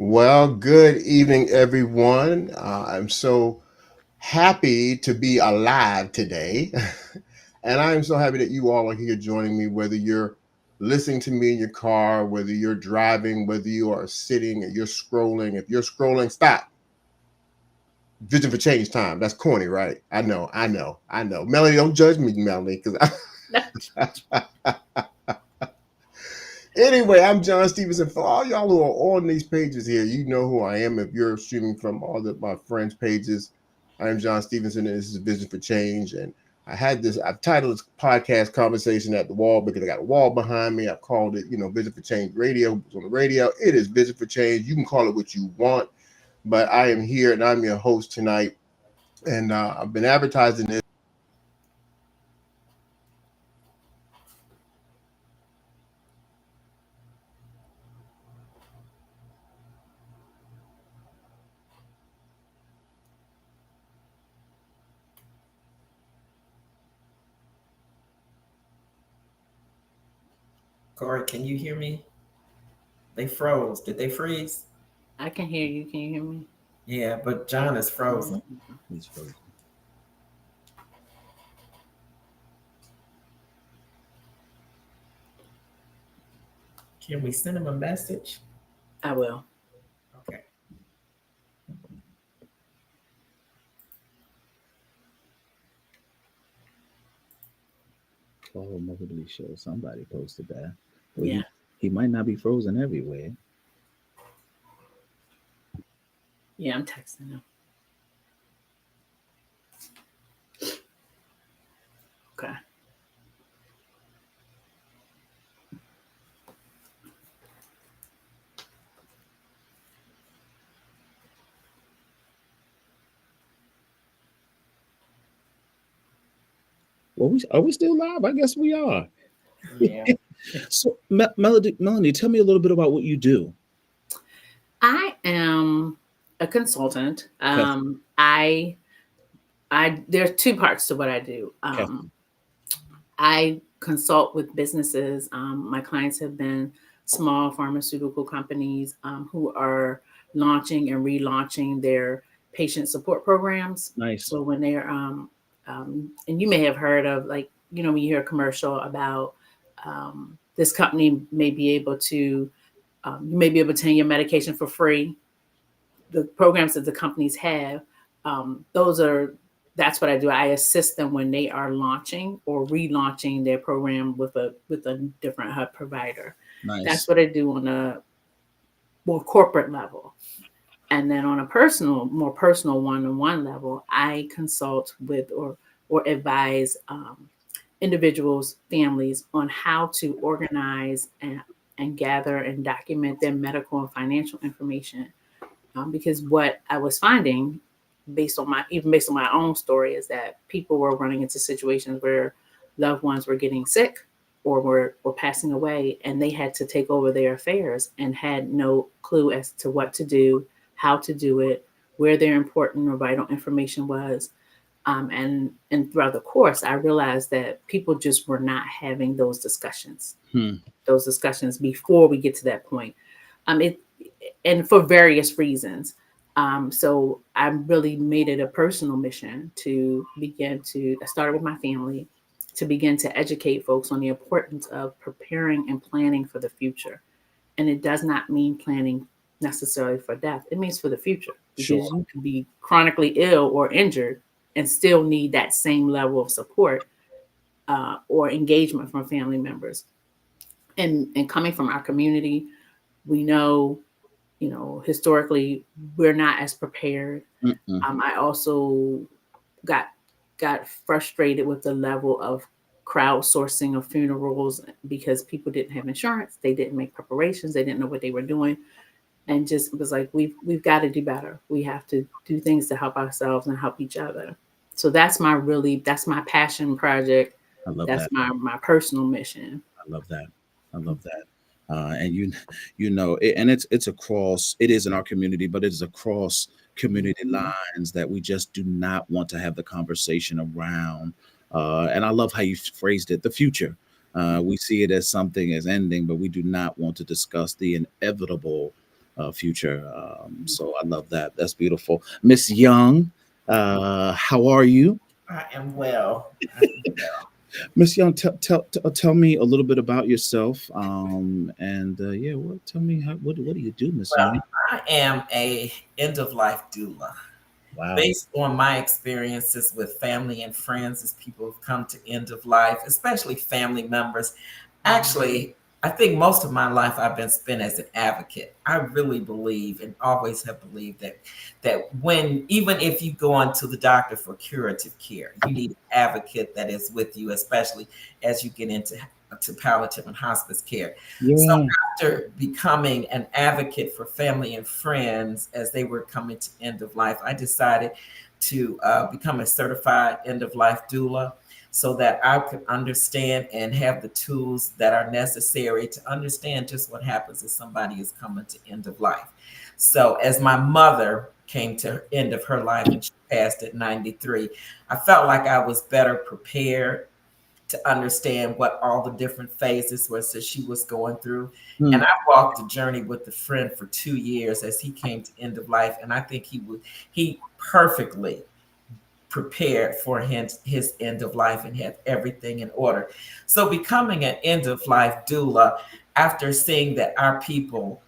Well, good evening, everyone. I'm so happy to be alive today. And I am so happy that you all are here joining me, whether you're listening to me in your car, whether you're driving, whether you are sitting and you're scrolling. If you're scrolling, stop. Vision for change time. That's corny, right? I know. Melanie, don't judge me, Melanie, because anyway, I'm John Stevenson. For all y'all who are on these pages here, you know who I am. If you're streaming from all of my friends' pages, I am John Stevenson, and this is Vision for Change. And I've titled this podcast Conversation at the Wall because I got a wall behind me. I've called it, Vision for Change Radio. It's on the radio. It is Vision for Change. You can call it what you want, but I am here and I'm your host tonight. And I've been advertising this. Korey, can you hear me? They froze. Did they freeze? I can hear you. Can you hear me? Yeah, but John is frozen. He's frozen. Can we send him a message? I will. Okay. Oh, Mobility Show. Somebody posted that. Well, Yeah. He might not be frozen everywhere. Yeah, I'm texting him. Okay. Well, are we still live? I guess we are. Yeah. So, Melanie, tell me a little bit about what you do. I am a consultant. I there are two parts to what I do. I consult with businesses. My clients have been small pharmaceutical companies who are launching and relaunching their patient support programs. Nice. So when they're and you may have heard of, like, when you hear a commercial about this company may be able to you may be able to obtain your medication for free. The programs that the companies have, that's what I do. I assist them when they are launching or relaunching their program with a different hub provider. Nice. That's what I do on a more corporate level. And then on a more personal one-on-one level, I consult with or advise individuals, families on how to organize and gather and document their medical and financial information. Because what I was finding, based on my own story, is that people were running into situations where loved ones were getting sick or were passing away, and they had to take over their affairs and had no clue as to what to do, how to do it, where their important or vital information was. And throughout the course, I realized that people just were not having those discussions before we get to that point. And for various reasons. So I really made it a personal mission to I started with my family, to begin to educate folks on the importance of preparing and planning for the future. And it does not mean planning necessarily for death. It means for the future, because you can be chronically ill or injured and still need that same level of support or engagement from family members. And coming from our community, we know, historically, we're not as prepared. I also got frustrated with the level of crowdsourcing of funerals because people didn't have insurance. They didn't make preparations. They didn't know what they were doing. And just was like, we've got to do better. We have to do things to help ourselves and help each other. So that's my passion project. I love that's that. my personal mission. I love that. And it's across, it is in our community, but it is across community lines that we just do not want to have the conversation around. And I love how you phrased it, the future. We see it as something as ending, but we do not want to discuss the inevitable future. So I love that. That's beautiful. Miss Young, how are you? I am well. Miss Young, tell me a little bit about yourself. Yeah, tell me what do you do, Miss Well, Young? I am a end of life doula. Wow. Based on my experiences with family and friends as people have come to end of life, especially family members. Actually, I think most of my life I've been spent as an advocate. I really believe and always have believed that when, even if you go on to the doctor for curative care, you need an advocate that is with you, especially as you get into palliative and hospice care. So Yeah. after becoming an advocate for family and friends as they were coming to end of life, I decided to become a certified end of life doula so that I could understand and have the tools that are necessary to understand just what happens if somebody is coming to end of life. So as my mother came to end of her life and she passed at 93, I felt like I was better prepared to understand what all the different phases was that she was going through. Hmm. And I walked the journey with a friend for 2 years as he came to end of life. And I think he perfectly prepared for his end of life and had everything in order. So becoming an end of life doula, after seeing that our people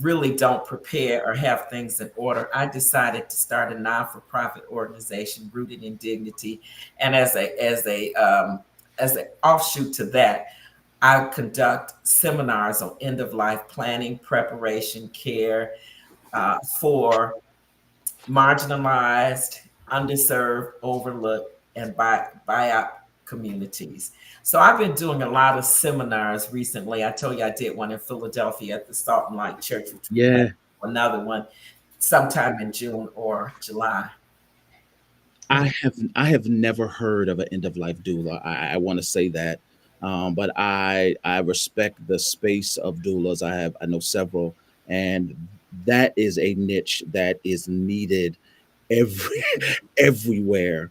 really don't prepare or have things in order, I decided to start a non-for-profit organization rooted in dignity. And as an offshoot to that, I conduct seminars on end of life planning, preparation, care for marginalized, underserved, overlooked, and BIPOC communities. So I've been doing a lot of seminars recently. I told you I did one in Philadelphia at the Salt and Light Church, which Yeah. another one sometime in June or July. I have never heard of an end of life doula. I want to say that, but I respect the space of doulas. I know several, and that is a niche that is needed every everywhere.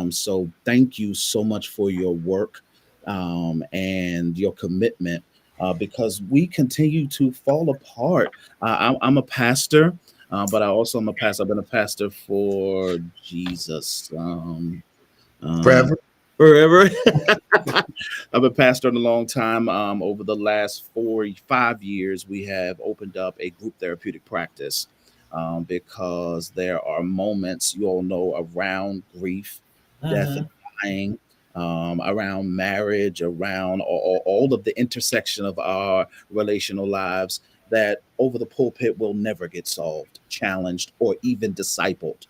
So thank you so much for your work and your commitment, because we continue to fall apart. I'm a pastor. But I also am a pastor. I've been a pastor for Jesus Forever. forever. I've been pastoring a long time. Over the last 5 years, we have opened up a group therapeutic practice because there are moments, you all know, around grief, death, and dying, around marriage, around all of the intersection of our relational lives that over the pulpit will never get solved, challenged, or even discipled.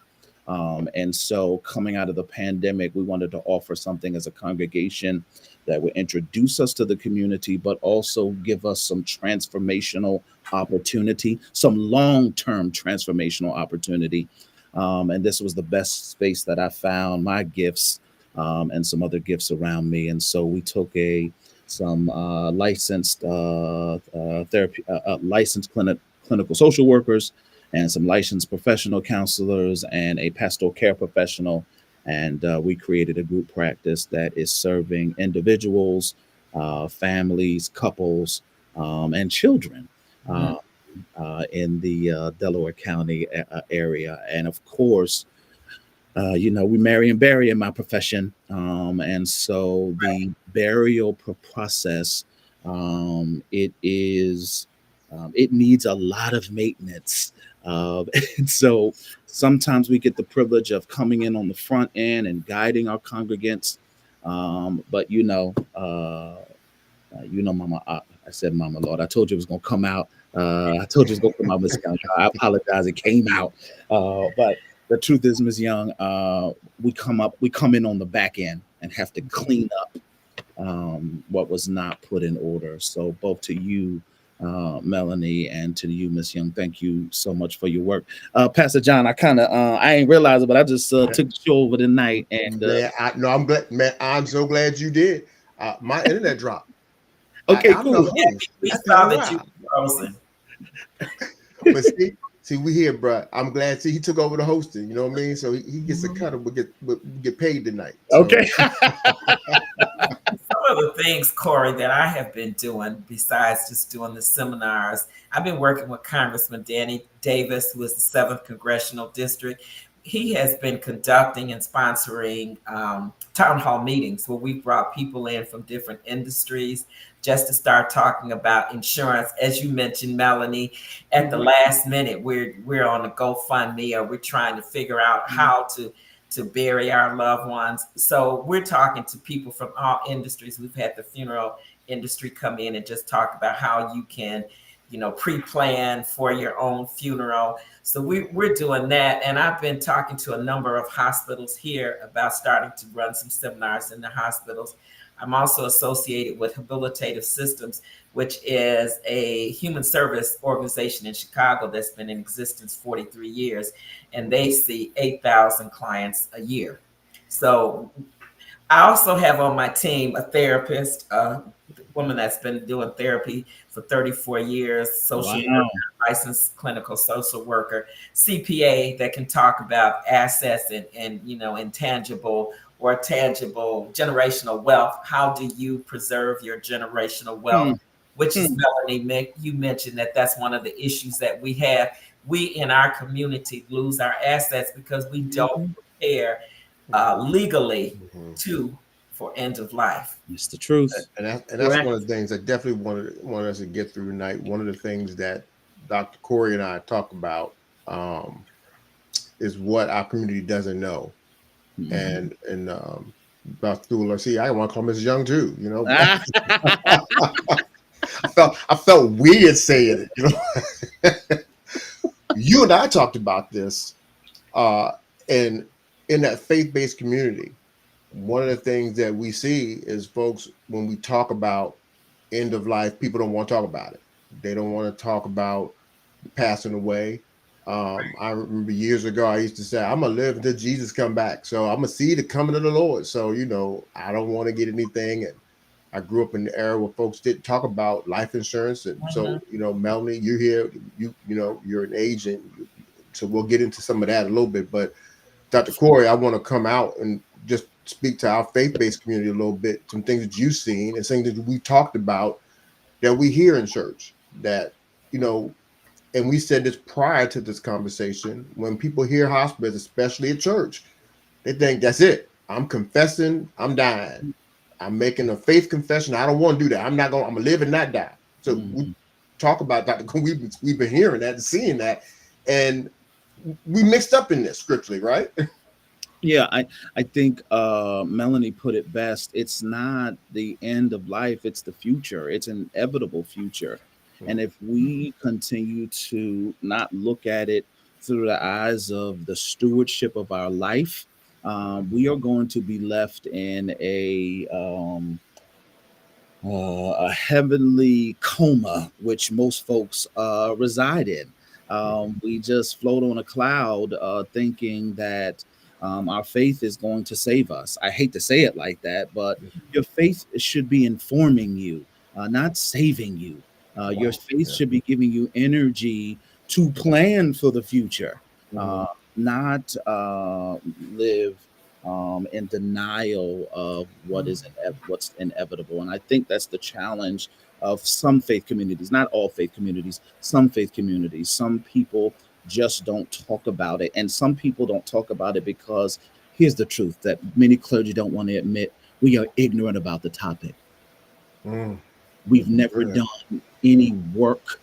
And so, coming out of the pandemic, we wanted to offer something as a congregation that would introduce us to the community, but also give us some transformational opportunity, some long term transformational opportunity. And this was the best space that I found my gifts and some other gifts around me. And so, we took some licensed therapy, licensed clinical social workers, and some licensed professional counselors and a pastoral care professional. And we created a group practice that is serving individuals, families, couples, and children in the Delaware County area. And of course, we marry and bury in my profession. And so the burial process, it needs a lot of maintenance. And so sometimes we get the privilege of coming in on the front end and guiding our congregants. But Mama, I said, Mama Lord, I told you it was going to come out. I told you it was going to come out, Miss Young. I apologize. It came out. But the truth is, Ms. Young, we come in on the back end and have to clean up what was not put in order. So both to you, Melanie, and to you, Miss Young, thank you so much for your work. Pastor John, I ain't realized it, but I just took the show over the night. And I'm glad, man. I'm so glad you did. My internet dropped. Okay, I'm cool. the host. We That's saw kinda that you wild. were frozen. But see, we here, bro. I'm glad. See, he took over the hosting. You know what I mean? So he gets a cut. We'll get paid tonight. So. Okay. Some of the things, Korey, that I have been doing besides just doing the seminars, I've been working with Congressman Danny Davis, who is the 7th Congressional District. He has been conducting and sponsoring town hall meetings where we've brought people in from different industries just to start talking about insurance. As you mentioned, Melanie, at the last minute, we're on a GoFundMe, or we're trying to figure out how to bury our loved ones. So we're talking to people from all industries. We've had the funeral industry come in and just talk about how you can, pre-plan for your own funeral. So we're doing that. And I've been talking to a number of hospitals here about starting to run some seminars in the hospitals. I'm also associated with Habilitative Systems, which is a human service organization in Chicago that's been in existence 43 years, and they see 8,000 clients a year. So I also have on my team a therapist, a woman that's been doing therapy for 34 years, social worker, licensed clinical social worker, CPA that can talk about assets and intangible or tangible generational wealth. How do you preserve your generational wealth? Which is, Melanie, you mentioned that's one of the issues that we have. We in our community lose our assets because we don't prepare legally for end of life. It's the truth. And that's one of the things I definitely wanted us to get through tonight. One of the things that Dr. Korey and I talk about is what our community doesn't know. And Darthula, see, I want to call Mrs. Young too, I felt weird saying it, You and I talked about this, and in that faith-based community, one of the things that we see is folks, when we talk about end of life, people don't want to talk about it. They don't want to talk about passing away. I remember years ago, I used to say, I'm going to live until Jesus come back. So I'm going to see the coming of the Lord. So, I don't want to get anything. And I grew up in the era where folks didn't talk about life insurance. And so, Melanie, you're here, you're an agent. So we'll get into some of that a little bit. But Dr. Korey, I want to come out and just speak to our faith-based community a little bit, some things that you've seen and things that we talked about that we hear in church that, and we said this prior to this conversation, when people hear hospice, especially at church, they think that's it. I'm confessing, I'm dying. I'm making a faith confession. I don't want to do that. I'm going to live and not die. So we talk about that. We've been hearing that and seeing that. And we mixed up in this scripturally, right? Yeah, I think Melanie put it best. It's not the end of life. It's the future. It's an inevitable future. And if we continue to not look at it through the eyes of the stewardship of our life, we are going to be left in a heavenly coma, which most folks reside in. We just float on a cloud thinking that our faith is going to save us. I hate to say it like that, but your faith should be informing you, not saving you. Your faith should be giving you energy to plan for the future, not live in denial of what's inevitable. And I think that's the challenge of some faith communities, not all faith communities, some faith communities. Some people just don't talk about it. And some people don't talk about it because here's the truth that many clergy don't want to admit: we are ignorant about the topic. We've never done any work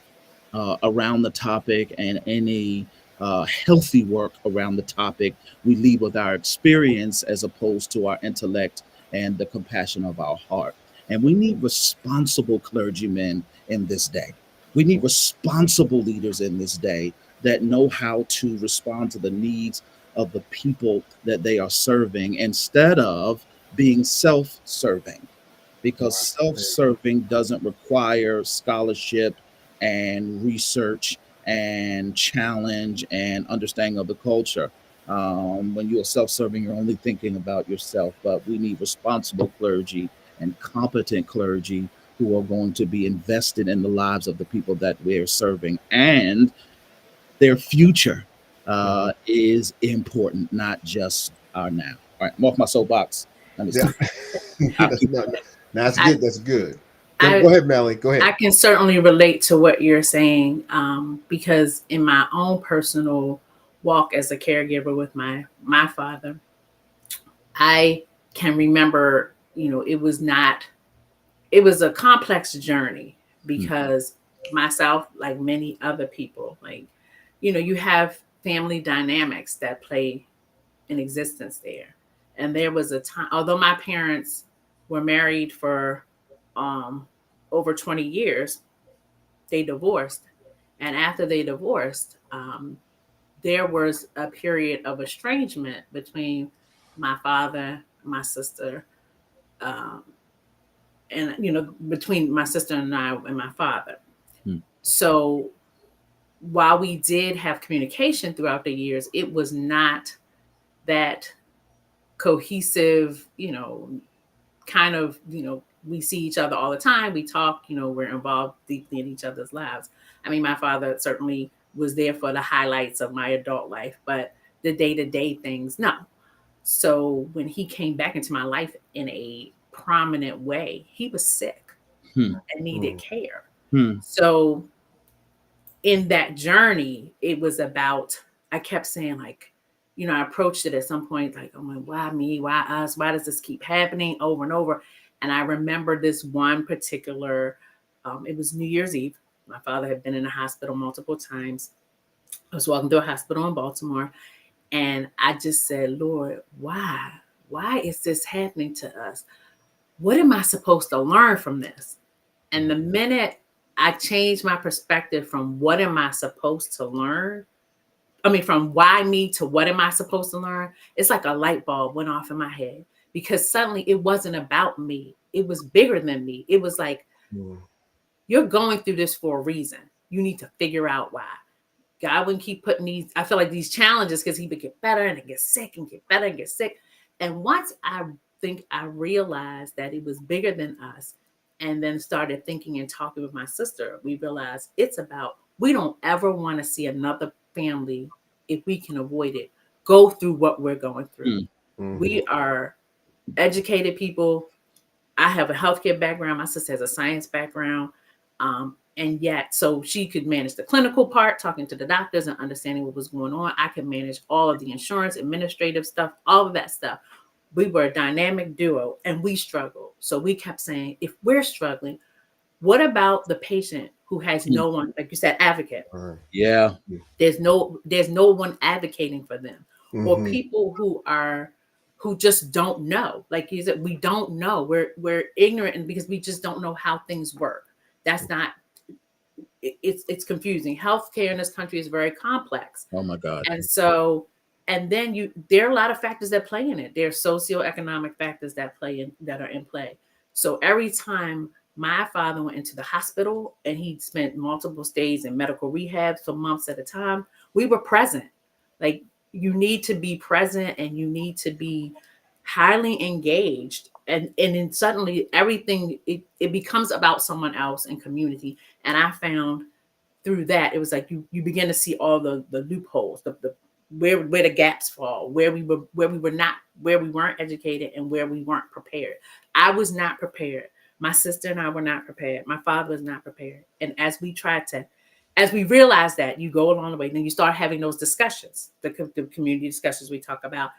around the topic, and any healthy work around the topic. We lead with our experience as opposed to our intellect and the compassion of our heart. And we need responsible clergymen in this day. We need responsible leaders in this day that know how to respond to the needs of the people that they are serving, instead of being self-serving. Because self-serving doesn't require scholarship and research and challenge and understanding of the culture. When you're self-serving, you're only thinking about yourself. But we need responsible clergy and competent clergy who are going to be invested in the lives of the people that we're serving. And their future is important, not just our now. All right, I'm off my soapbox. That's good. That's good. I Go ahead, Melanie. Go I ahead. can certainly relate to what you're saying, because in my own personal walk as a caregiver with my father, I can remember, it was a complex journey because myself, like many other people, like, you have family dynamics that play in existence there. And there was a time, although my parents were married for over 20 years, they divorced. And after they divorced, there was a period of estrangement between my father, my sister, um, and between my sister and I and my father. So while we did have communication throughout the years, it was not that cohesive, kind of, we see each other all the time. We talk, we're involved deeply in each other's lives. I mean, my father certainly was there for the highlights of my adult life, but the day-to-day things, no. So when he came back into my life in a prominent way, he was sick and needed care. So in that journey, it was about, I kept saying, like, I approached it at some point like, oh my, why me? Why us? Why does this keep happening over and over? And I remember this one particular, it was New Year's Eve. My father had been in a hospital multiple times. I was walking through a hospital in Baltimore, and I just said, Lord, why? Why is this happening to us? What am I supposed to learn from this? And the minute I changed my perspective from what am I supposed to learn, from why me to what am I supposed to learn, it's like a light bulb went off in my head, because suddenly it wasn't about me. It was bigger than me. It was like, you're going through this for a reason. You need to figure out why. God wouldn't keep putting I feel like these challenges, because he would get better and get sick and get better and get sick. And once I think I realized that it was bigger than us, and then started thinking and talking with my sister, we realized it's about, we don't ever want to see another family, if we can avoid it, go through what we're going through. We are educated people. I have a healthcare background. My sister has a science background. And yet, so she could manage the clinical part, talking to the doctors and understanding what was going on. I could manage all of the insurance, administrative stuff, all of that stuff. We were a dynamic duo and we struggled. So we kept saying, if we're struggling, what about the patient who has no one, like you said, advocate? Yeah. There's no one advocating for them. Or people who just don't know. Like you said, we don't know. We're ignorant, and because we just don't know how things work. That's not, it's confusing. Healthcare in this country is very complex. Oh my God. And so, and then there are a lot of factors that play in it. There are socioeconomic factors that are in play. So every time my father went into the hospital and he spent multiple stays in medical rehab for months at a time, we were present. Like, you need to be present and you need to be highly engaged. And then suddenly everything, it becomes about someone else and community. And I found through that, it was like you begin to see all the loopholes, the where the gaps fall, where we weren't educated and where we weren't prepared. I was not prepared. My sister and I were not prepared. My father was not prepared. And as we realized that, you go along the way, then you start having those discussions, the community discussions we talk about.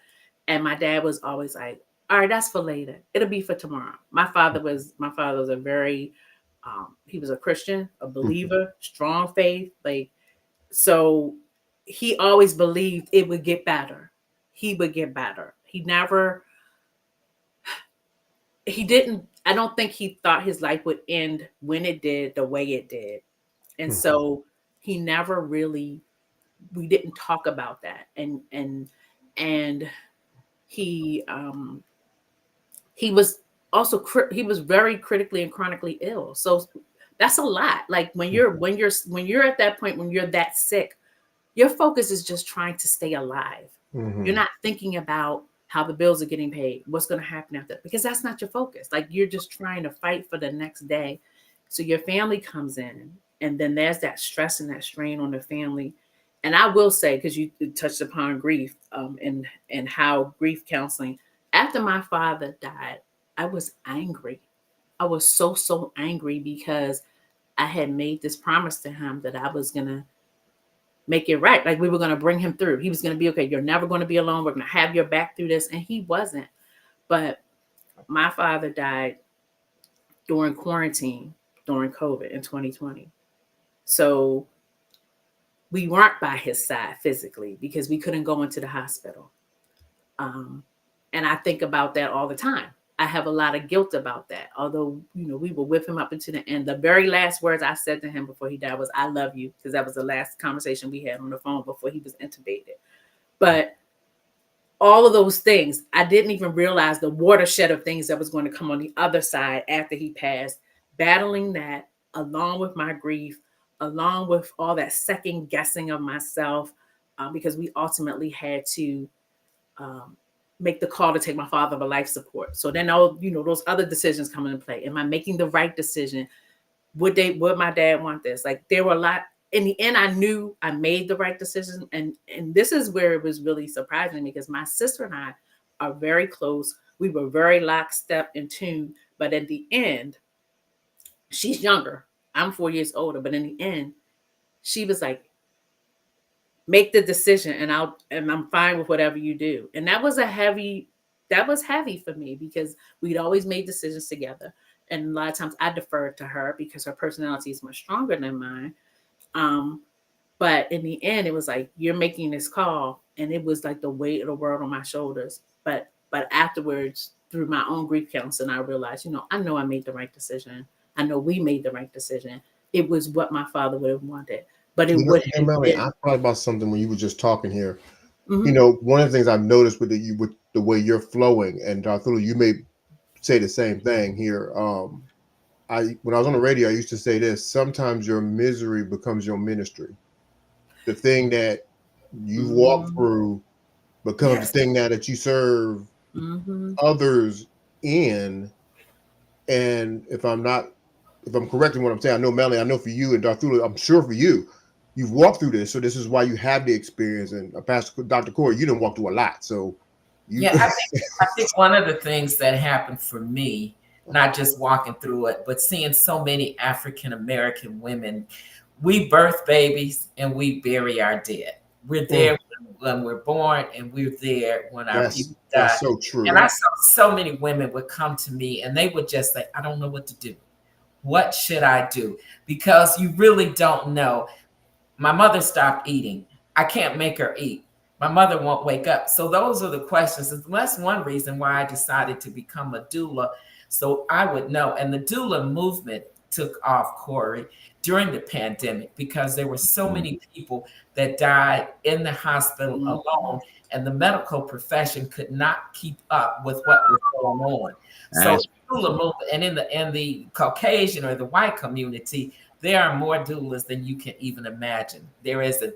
And my dad was always like, all right, that's for later. It'll be for tomorrow. My father was a very, he was a Christian, a believer, strong faith. Like, so he always believed it would get better. He would get better. I don't think he thought his life would end when it did, the way it did. And so he never really, we didn't talk about that. And he was also, he was very critically and chronically ill. So that's a lot. Like when you're at that point, when you're that sick, your focus is just trying to stay alive. You're not thinking about how the bills are getting paid, what's going to happen after, because that's not your focus. Like, you're just trying to fight for the next day. So your family comes in, and then there's that stress and that strain on the family. And I will say, because you touched upon grief, and how grief counseling, after my father died, I was angry. I was so angry because I had made this promise to him that I was going to make it right. Like we were going to bring him through. He was going to be okay. You're never going to be alone. We're going to have your back through this. And he wasn't. But my father died during quarantine, during COVID in 2020. So we weren't by his side physically because we couldn't go into the hospital. And I think about that all the time. I have a lot of guilt about that. Although, we were with him up until the end. The very last words I said to him before he died was, "I love you," because that was the last conversation we had on the phone before he was intubated. But all of those things, I didn't even realize the watershed of things that was going to come on the other side after he passed. Battling that, along with my grief, along with all that second guessing of myself, because we ultimately had to make the call to take my father to life support. So then those other decisions come into play. Am I making the right decision? Would my dad want this? Like there were a lot. In the end, I knew I made the right decision. And this is where it was really surprising because my sister and I are very close. We were very lockstep in tune. But at the end, she's younger. I'm 4 years older. But in the end, she was like, make the decision and I'm fine with whatever you do. And that was heavy for me because we'd always made decisions together. And a lot of times I deferred to her because her personality is much stronger than mine. But in the end, it was like, you're making this call. And it was like the weight of the world on my shoulders. But afterwards, through my own grief counseling, I realized, I know I made the right decision. I know we made the right decision. It was what my father would have wanted. But it would have Melanie, been. I thought about something when you were just talking here. Mm-hmm. One of the things I've noticed with the way you're flowing, and Darthula, you may say the same thing here. When I was on the radio, I used to say this: sometimes your misery becomes your ministry. The thing that you walk through becomes the thing that you serve others in. And if I'm correct in what I'm saying, I know Melanie, I know for you and Darthula, I'm sure for you, you've walked through this, so this is why you have the experience. And Pastor Dr. Korey, you didn't walk through a lot, so I think one of the things that happened for me, not just walking through it, but seeing so many African American women, we birth babies and we bury our dead. We're there when we're born, and we're there when our people die. That's so true. And I saw so many women would come to me and they would just say, "I don't know what to do. What should I do?" Because you really don't know. My mother stopped eating. I can't make her eat. My mother won't wake up. So those are the questions. And that's one reason why I decided to become a doula, so I would know. And the doula movement took off, Korey, during the pandemic because there were so many people that died in the hospital alone, and the medical profession could not keep up with what was going on. So doula movement, and in the Caucasian or the white community, there are more doulas than you can even imagine. There is an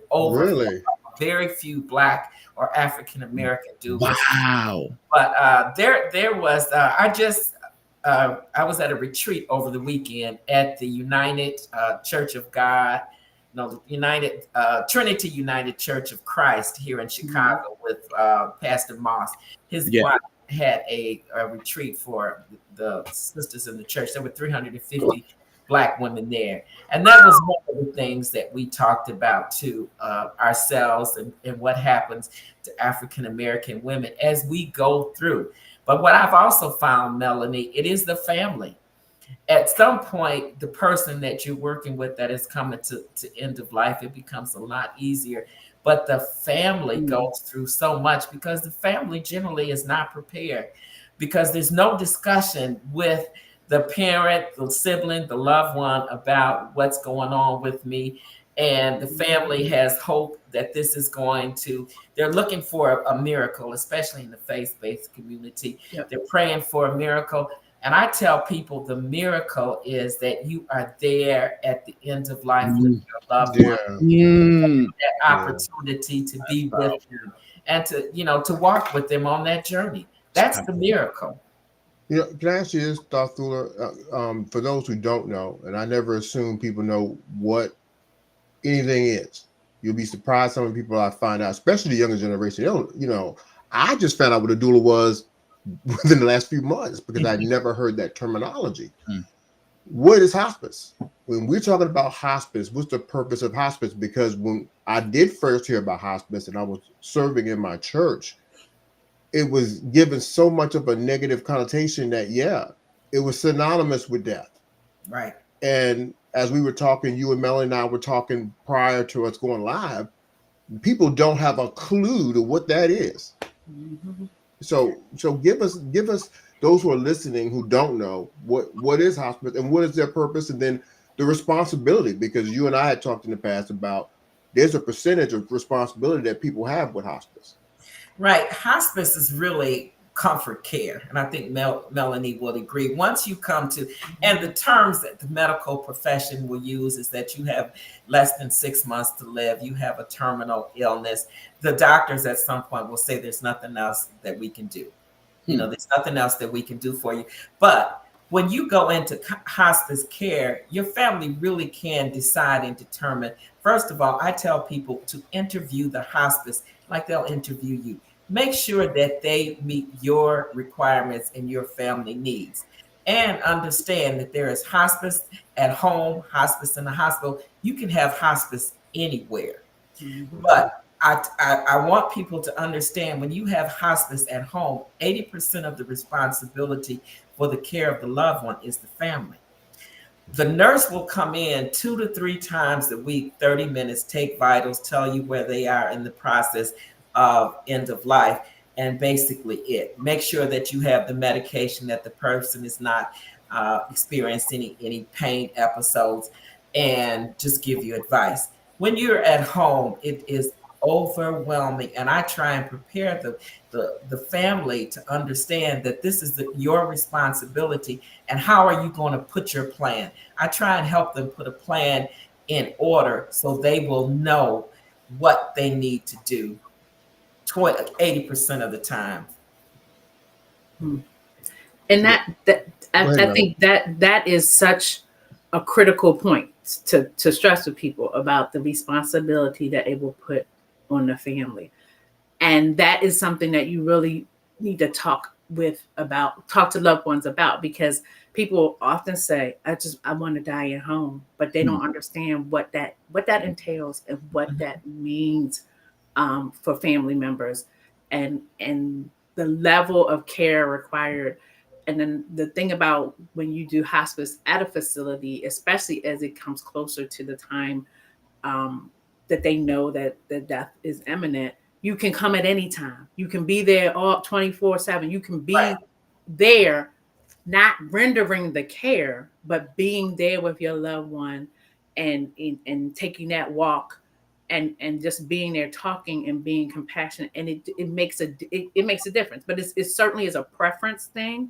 very few Black or African American doulas. Wow! But there was I was at a retreat over the weekend at the United Church of God, United Trinity United Church of Christ here in Chicago with Pastor Moss. His wife had a retreat for the sisters in the church. There were 350 Black women there. And that was one of the things that we talked about to ourselves and what happens to African American women as we go through. But what I've also found, Melanie, it is the family. At some point, the person that you're working with that is coming to end of life, it becomes a lot easier. But the family goes through so much because the family generally is not prepared, because there's no discussion with the parent, the sibling, the loved one about what's going on with me. And the family has hope that this is they're looking for a miracle, especially in the faith-based community. Yep. They're praying for a miracle. And I tell people the miracle is that you are there at the end of life with your loved one. That opportunity to be with them and to walk with them on that journey. That's the miracle. Can I ask you this, Darthula? For those who don't know, and I never assume people know what anything is. You'll be surprised some of the people I find out, especially the younger generation. I just found out what a doula was within the last few months because I never heard that terminology. Mm. What is hospice? When we're talking about hospice, what's the purpose of hospice? Because when I did first hear about hospice and I was serving in my church, it was given so much of a negative connotation that, yeah, it was synonymous with death. Right. And as we were talking, you and Melanie and I were talking prior to us going live, people don't have a clue to what that is. Mm-hmm. So give us those who are listening who don't know what is hospice and what is their purpose, and then the responsibility, because you and I had talked in the past about there's a percentage of responsibility that people have with hospice. Right. Hospice is really comfort care. And I think Melanie will agree. Once you come to, and the terms that the medical profession will use is that you have less than 6 months to live, you have a terminal illness. The doctors at some point will say there's nothing else that we can do. You know, there's nothing else that we can do for you. But when you go into hospice care, your family really can decide and determine. First of all, I tell people to interview the hospice like they'll interview you. Make sure that they meet your requirements and your family needs. And understand that there is hospice at home, hospice in the hospital. You can have hospice anywhere. Mm-hmm. But I want people to understand, when you have hospice at home, 80% of the responsibility for the care of the loved one is the family. The nurse will come in 2 to 3 times a week, 30 minutes, take vitals, tell you where they are in the process of end of life, and basically it. Make sure that you have the medication, that the person is not experiencing any pain episodes, and just give you advice. When you're at home, it is overwhelming, and I try and prepare the family to understand that this is your responsibility, and how are you going to put your plan. I try and help them put a plan in order so they will know what they need to do 80% of the time. And I think that is such a critical point to stress with people about the responsibility that it will put on the family. And that is something that you really need to talk to loved ones about, because people often say, I want to die at home, but they don't understand what that entails and what that means for family members, and the level of care required. And then the thing about when you do hospice at a facility, especially as it comes closer to the time that they know that the death is imminent, you can come at any time. You can be there all 24/7. You can be there, not rendering the care, but being there with your loved one, and taking that walk, and just being there, talking and being compassionate. And it makes a difference. But it certainly is a preference thing.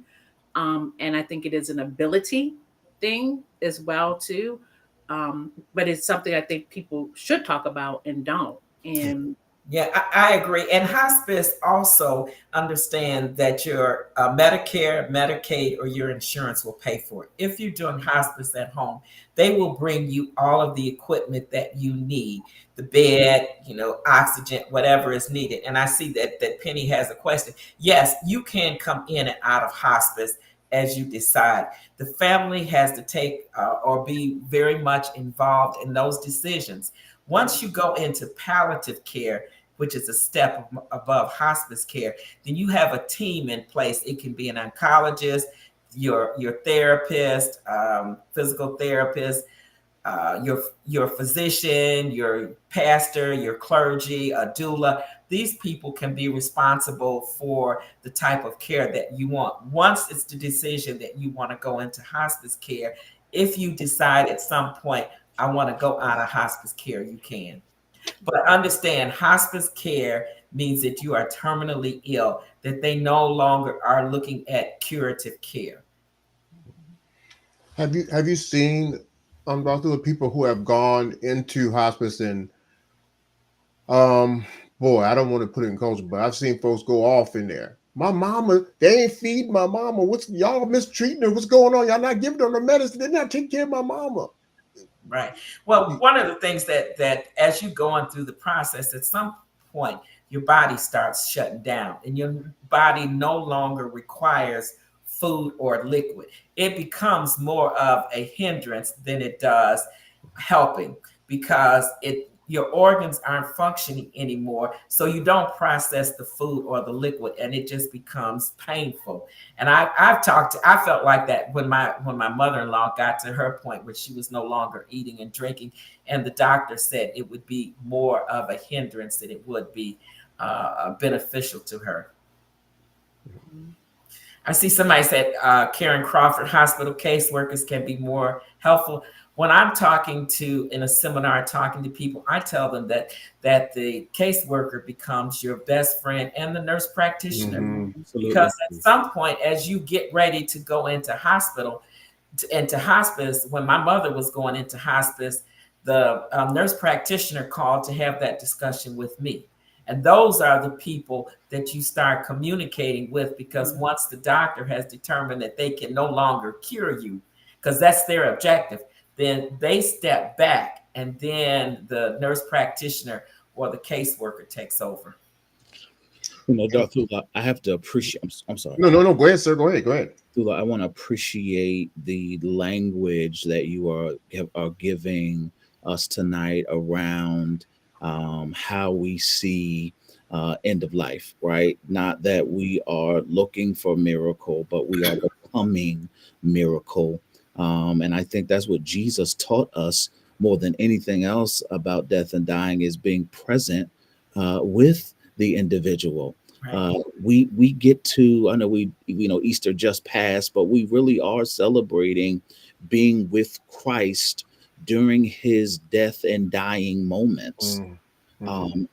And I think it is an ability thing as well too. But it's something I think people should talk about and don't. And yeah, I agree. And hospice also understand that your Medicare, Medicaid, or your insurance will pay for it. If you're doing hospice at home, they will bring you all of the equipment that you need, the bed, oxygen, whatever is needed. And I see that Penny has a question. Yes, you can come in and out of hospice as you decide. The family has to take or be very much involved in those decisions. Once you go into palliative care, which is a step above hospice care, then you have a team in place. It can be an oncologist, your therapist, physical therapist, your physician, your pastor, your clergy, a doula. These people can be responsible for the type of care that you want. Once it's the decision that you want to go into hospice care, if you decide at some point, I want to go out of hospice care, you can. But understand, hospice care means that you are terminally ill, that they no longer are looking at curative care. Have you seen Darthula, people who have gone into hospice and boy, I don't want to put it in culture, but I've seen folks go off in there. My mama, they ain't feed my mama. What's y'all mistreating her? What's going on? Y'all not giving her the medicine. They're not taking care of my mama. Right. Well, one of the things that as you're going through the process, at some point, your body starts shutting down and your body no longer requires food or liquid. It becomes more of a hindrance than it does helping, because your organs aren't functioning anymore. So you don't process the food or the liquid, and it just becomes painful. And I felt like that when my mother-in-law got to her point where she was no longer eating and drinking, and the doctor said it would be more of a hindrance than it would be beneficial to her. I see somebody said Karen Crawford, hospital caseworkers can be more helpful. When I'm talking in a seminar, talking to people, I tell them that the caseworker becomes your best friend and the nurse practitioner. Mm-hmm. Because at some point, as you get ready to go into hospice, when my mother was going into hospice, the nurse practitioner called to have that discussion with me. And those are the people that you start communicating with, because once the doctor has determined that they can no longer cure you, because that's their objective, then they step back, and then the nurse practitioner or the caseworker takes over. You know, Darthula, I have to appreciate. I'm sorry. No. Go ahead, sir. Go ahead. Darthula, I want to appreciate the language that you are giving us tonight around how we see end of life, right? Not that we are looking for miracle, but we are becoming miracle. And I think that's what Jesus taught us more than anything else about death and dying, is being present with the individual. Right. We get to, I know Easter just passed, but we really are celebrating being with Christ during his death and dying moments. And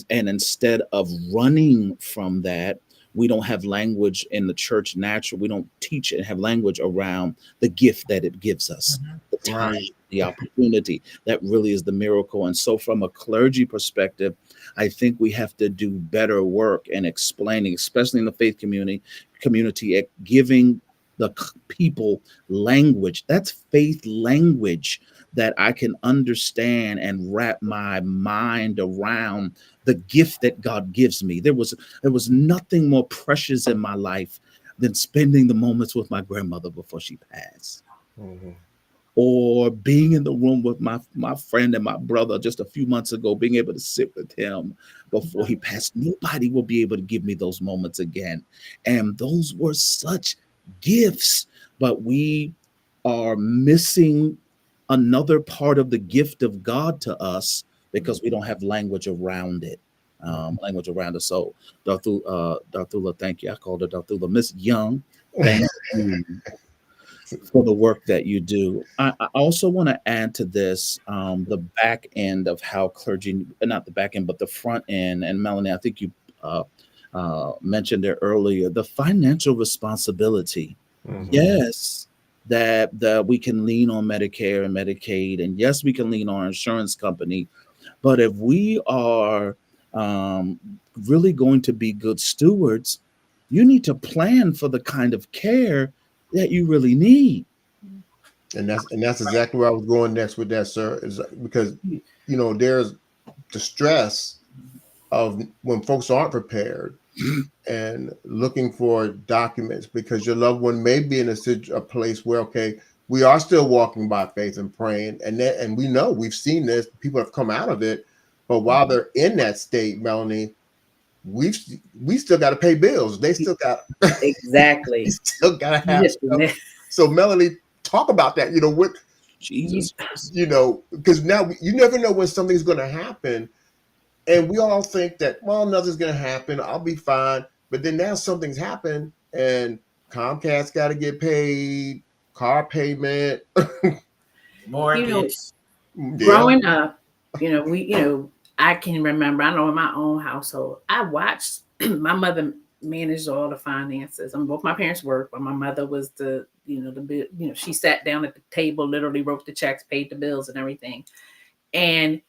instead of running from that, we don't have language in the church natural. We don't teach and have language around the gift that it gives us, the time, the opportunity. That really is the miracle. And so from a clergy perspective, I think we have to do better work in explaining, especially in the faith community, at giving the people language. That's faith language that I can understand and wrap my mind around the gift that God gives me. There was nothing more precious in my life than spending the moments with my grandmother before she passed. Or being in the room with my friend and my brother just a few months ago, being able to sit with him before he passed. Nobody will be able to give me those moments again. And those were such gifts, but we are missing another part of the gift of God to us because we don't have language around it. So Darthula, thank you. I called her Darthula. Miss Young, thank you for the work that you do. I also want to add to this the back end of how clergy, not the back end, but the front end. And Melanie, I think you mentioned it earlier, the financial responsibility. Yes, that we can lean on Medicare and Medicaid, and yes, we can lean on our insurance company. But if we are really going to be good stewards, you need to plan for the kind of care that you really need. And that's exactly where I was going next with that, sir, is because there's the stress of when folks aren't prepared and looking for documents, because your loved one may be in a place where, okay, we are still walking by faith and praying, and we know, we've seen this, people have come out of it, but while they're in that state, Melanie, we still got to pay bills. They still got exactly. they still got to have stuff. So Melanie, talk about that. What Jesus, because now you never know when something's going to happen. And we all think that, well, nothing's going to happen. I'll be fine. But then now something's happened, and Comcast got to get paid, car payment, mortgage. Growing up, I can remember, I know in my own household, I watched my mother manage all the finances. Both my parents worked, but my mother was she sat down at the table, literally wrote the checks, paid the bills and everything. And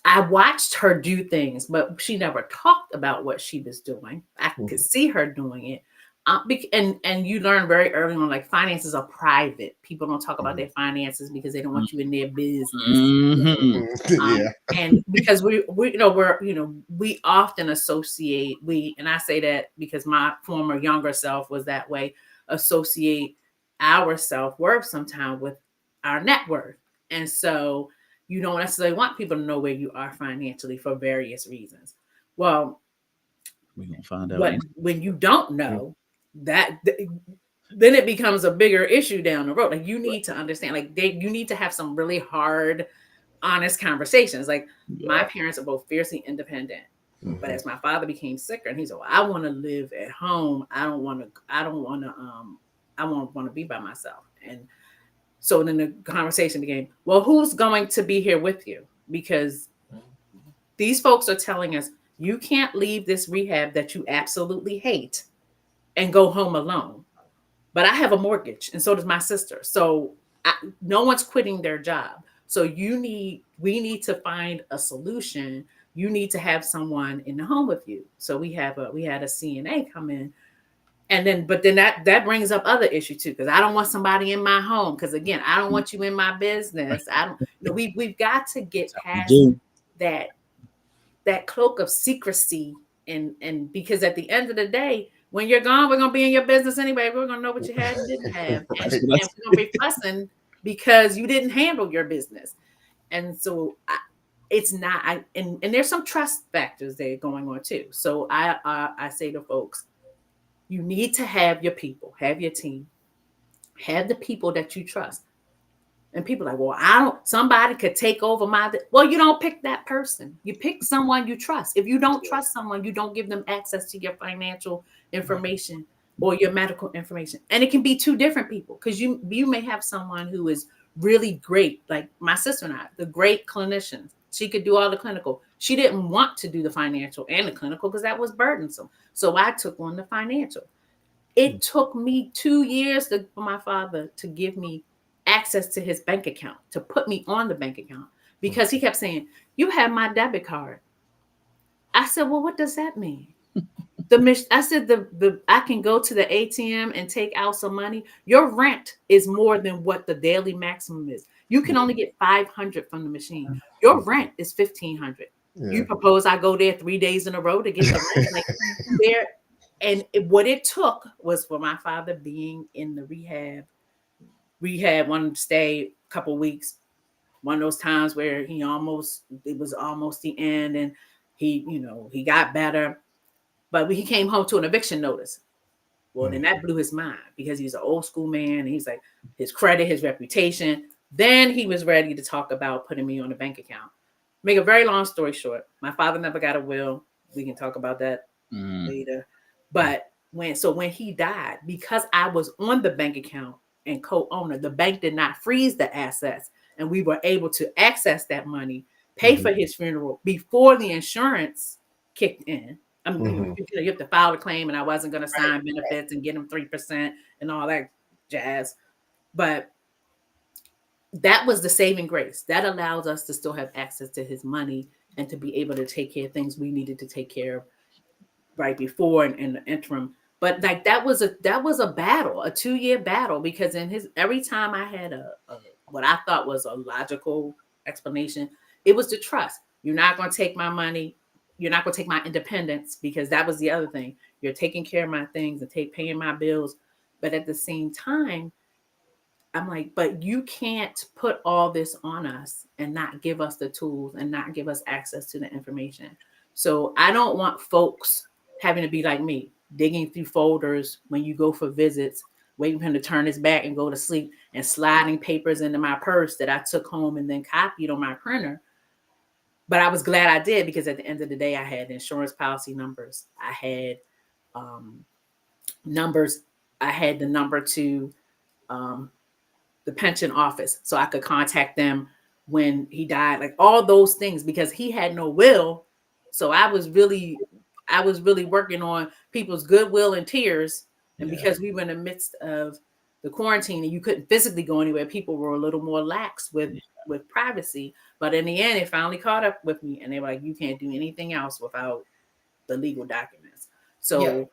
I watched her do things, but she never talked about what she was doing. I could see her doing it, And you learn very early on, like, finances are private. People don't talk about their finances because they don't want you in their business. Yeah. And because we we often associate, and I say that because my former younger self was that way, associate our self-worth sometimes with our net worth. And so you don't necessarily want people to know where you are financially for various reasons. Well, We're gonna find out. but when you don't know that, then it becomes a bigger issue down the road. Like, you need to understand, like, you need to have some really hard, honest conversations. Like, my parents are both fiercely independent, but as my father became sicker, and he said, well, I want to live at home. I want to be by myself. And so then the conversation began, well, who's going to be here with you? Because these folks are telling us, you can't leave this rehab that you absolutely hate and go home alone. But I have a mortgage, and so does my sister. So no one's quitting their job. So we need to find a solution. You need to have someone in the home with you. So we had a CNA come in, but then that brings up other issue too, because I don't want somebody in my home. Because again, I don't want you in my business. I don't. We've got to get past that cloak of secrecy, and because at the end of the day, when you're gone, we're gonna be in your business anyway. We're gonna know what you had and didn't have, and we're gonna be fussing because you didn't handle your business. And so it's not. And there's some trust factors there going on too. So I say to folks, you need to have your people, have your team, have the people that you trust. And people are like, well, somebody could take over well, you don't pick that person. You pick someone you trust. If you don't trust someone, you don't give them access to your financial information or your medical information. And it can be two different people, because you may have someone who is really great, like my sister and I, the great clinicians. She could do all the clinical. She didn't want to do the financial and the clinical because that was burdensome. So I took on the financial. It took me 2 years for my father to give me access to his bank account, to put me on the bank account, because he kept saying, you have my debit card. I said, well, what does that mean? I said, I can go to the ATM and take out some money. Your rent is more than what the daily maximum is. You can only get $500 from the machine. Your rent is $1,500. Yeah. You propose I go there 3 days in a row to get the rent? Like, there. And what it took was for my father being in the rehab, wanted to stay a couple weeks. One of those times where it was almost the end, and he got better, but he came home to an eviction notice. Well, then that blew his mind, because he's an old school man, and he's like, his credit, his reputation. Then he was ready to talk about putting me on a bank account. Make a very long story short, my father never got a will. We can talk about that later. But when he died, because I was on the bank account and co-owner, the bank did not freeze the assets, and we were able to access that money, pay for his funeral before the insurance kicked in. I mean, you have to file a claim, and I wasn't going to sign benefits and get him 3% and all that jazz. But that was the saving grace. That allows us to still have access to his money and to be able to take care of things we needed to take care of right before and in the interim. But like, that was a battle, a 2-year battle, because every time I had a what I thought was a logical explanation, it was the trust. You're not going to take my money. You're not going to take my independence, because that was the other thing. You're taking care of my things and paying my bills. But at the same time, I'm like, but you can't put all this on us and not give us the tools and not give us access to the information. So I don't want folks having to be like me, digging through folders when you go for visits, waiting for him to turn his back and go to sleep, and sliding papers into my purse that I took home and then copied on my printer. But I was glad I did, because at the end of the day, I had insurance policy numbers. I had numbers. I had the number to the pension office, so I could contact them when he died, like all those things, because he had no will. So I was really working on people's goodwill and tears. And because we were in the midst of the quarantine and you couldn't physically go anywhere, people were a little more lax with privacy. But in the end, it finally caught up with me, and they were like, you can't do anything else without the legal documents. So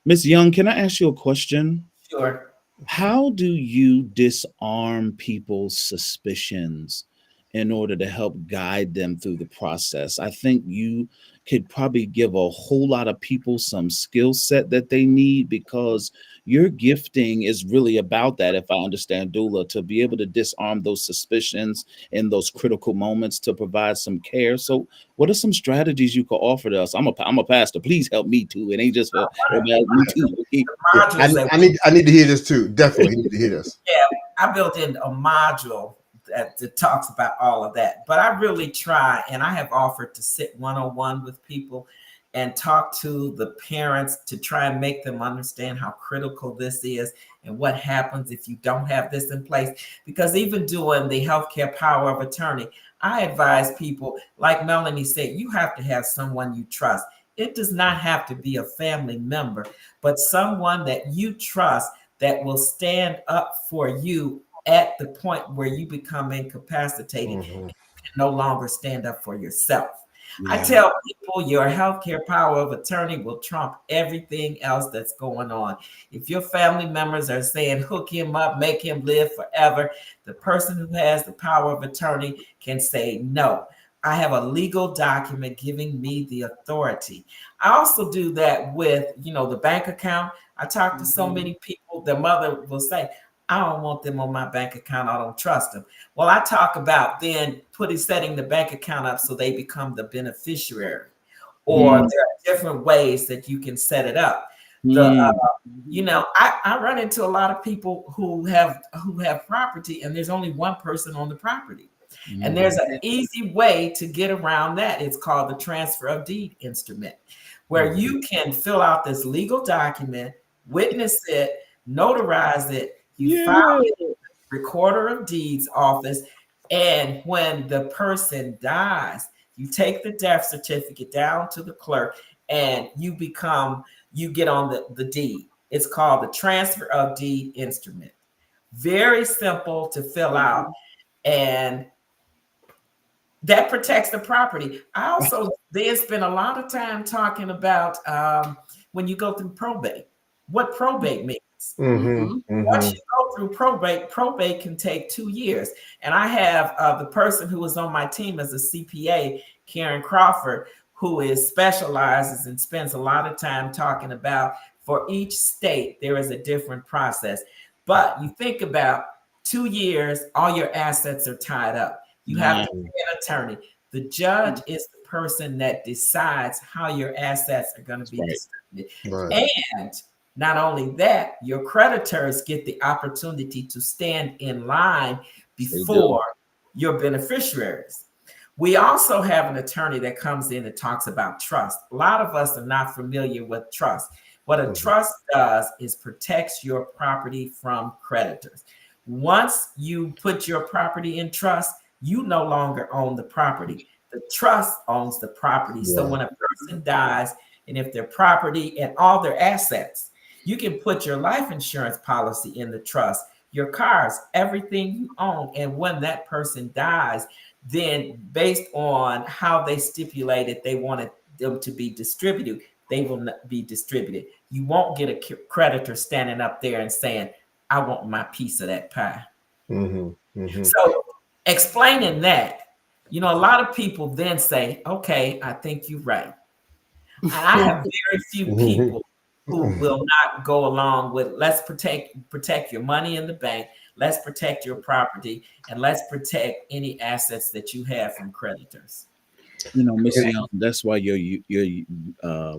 Miss Young, can I ask you a question? Sure. How do you disarm people's suspicions in order to help guide them through the process? I think you could probably give a whole lot of people some skill set that they need, because your gifting is really about that, if I understand Doula, to be able to disarm those suspicions in those critical moments to provide some care. So what are some strategies you could offer to us? I'm a pastor. Please help me too. It ain't just for me too. Okay? Yeah, Modules that I need to hear this too. Definitely need to hear this. yeah, I built in a module that talks about all of that. But I really try, and I have offered to sit one-on-one with people and talk to the parents to try and make them understand how critical this is and what happens if you don't have this in place. Because even doing the healthcare power of attorney, I advise people, like Melanie said, you have to have someone you trust. It does not have to be a family member, but someone that you trust that will stand up for you at the point where you become incapacitated and you can no longer stand up for yourself. I tell people your healthcare power of attorney will trump everything else that's going on. If your family members are saying hook him up, make him live forever, the person who has the power of attorney can say no. I have a legal document giving me the authority. I also do that with, the bank account. I talk to so many people, their mother will say, I don't want them on my bank account. I don't trust them. Well, I talk about then setting the bank account up so they become the beneficiary, or there are different ways that you can set it up. I run into a lot of people who have property, and there's only one person on the property. And there's an easy way to get around that. It's called the transfer of deed instrument, where you can fill out this legal document, witness it, notarize it, you file it in the recorder of deeds office, and when the person dies, you take the death certificate down to the clerk and you get on the deed. It's called the transfer of deed instrument. Very simple to fill out, and that protects the property. I also then spend a lot of time talking about when you go through probate, what probate means. Once you go through probate can take 2 years. And I have the person who was on my team as a CPA, Karen Crawford, who specializes and spends a lot of time talking about, for each state, there is a different process. But you think about 2 years, all your assets are tied up. You have to pay an attorney. The judge is the person that decides how your assets are going to be distributed. And not only that, your creditors get the opportunity to stand in line before your beneficiaries. We also have an attorney that comes in and talks about trust. A lot of us are not familiar with trust. What a trust does is protects your property from creditors. Once you put your property in trust, you no longer own the property. The trust owns the property. So when a person dies, and if their property and all their assets, you can put your life insurance policy in the trust, your cars, everything you own. And when that person dies, then based on how they stipulated they wanted them to be distributed, they will not be distributed. You won't get a creditor standing up there and saying, I want my piece of that pie. So explaining that, a lot of people then say, okay, I think you're right. And I have very few people who will not go along with, let's protect your money in the bank, let's protect your property, and let's protect any assets that you have from creditors. Miss Young, that's why your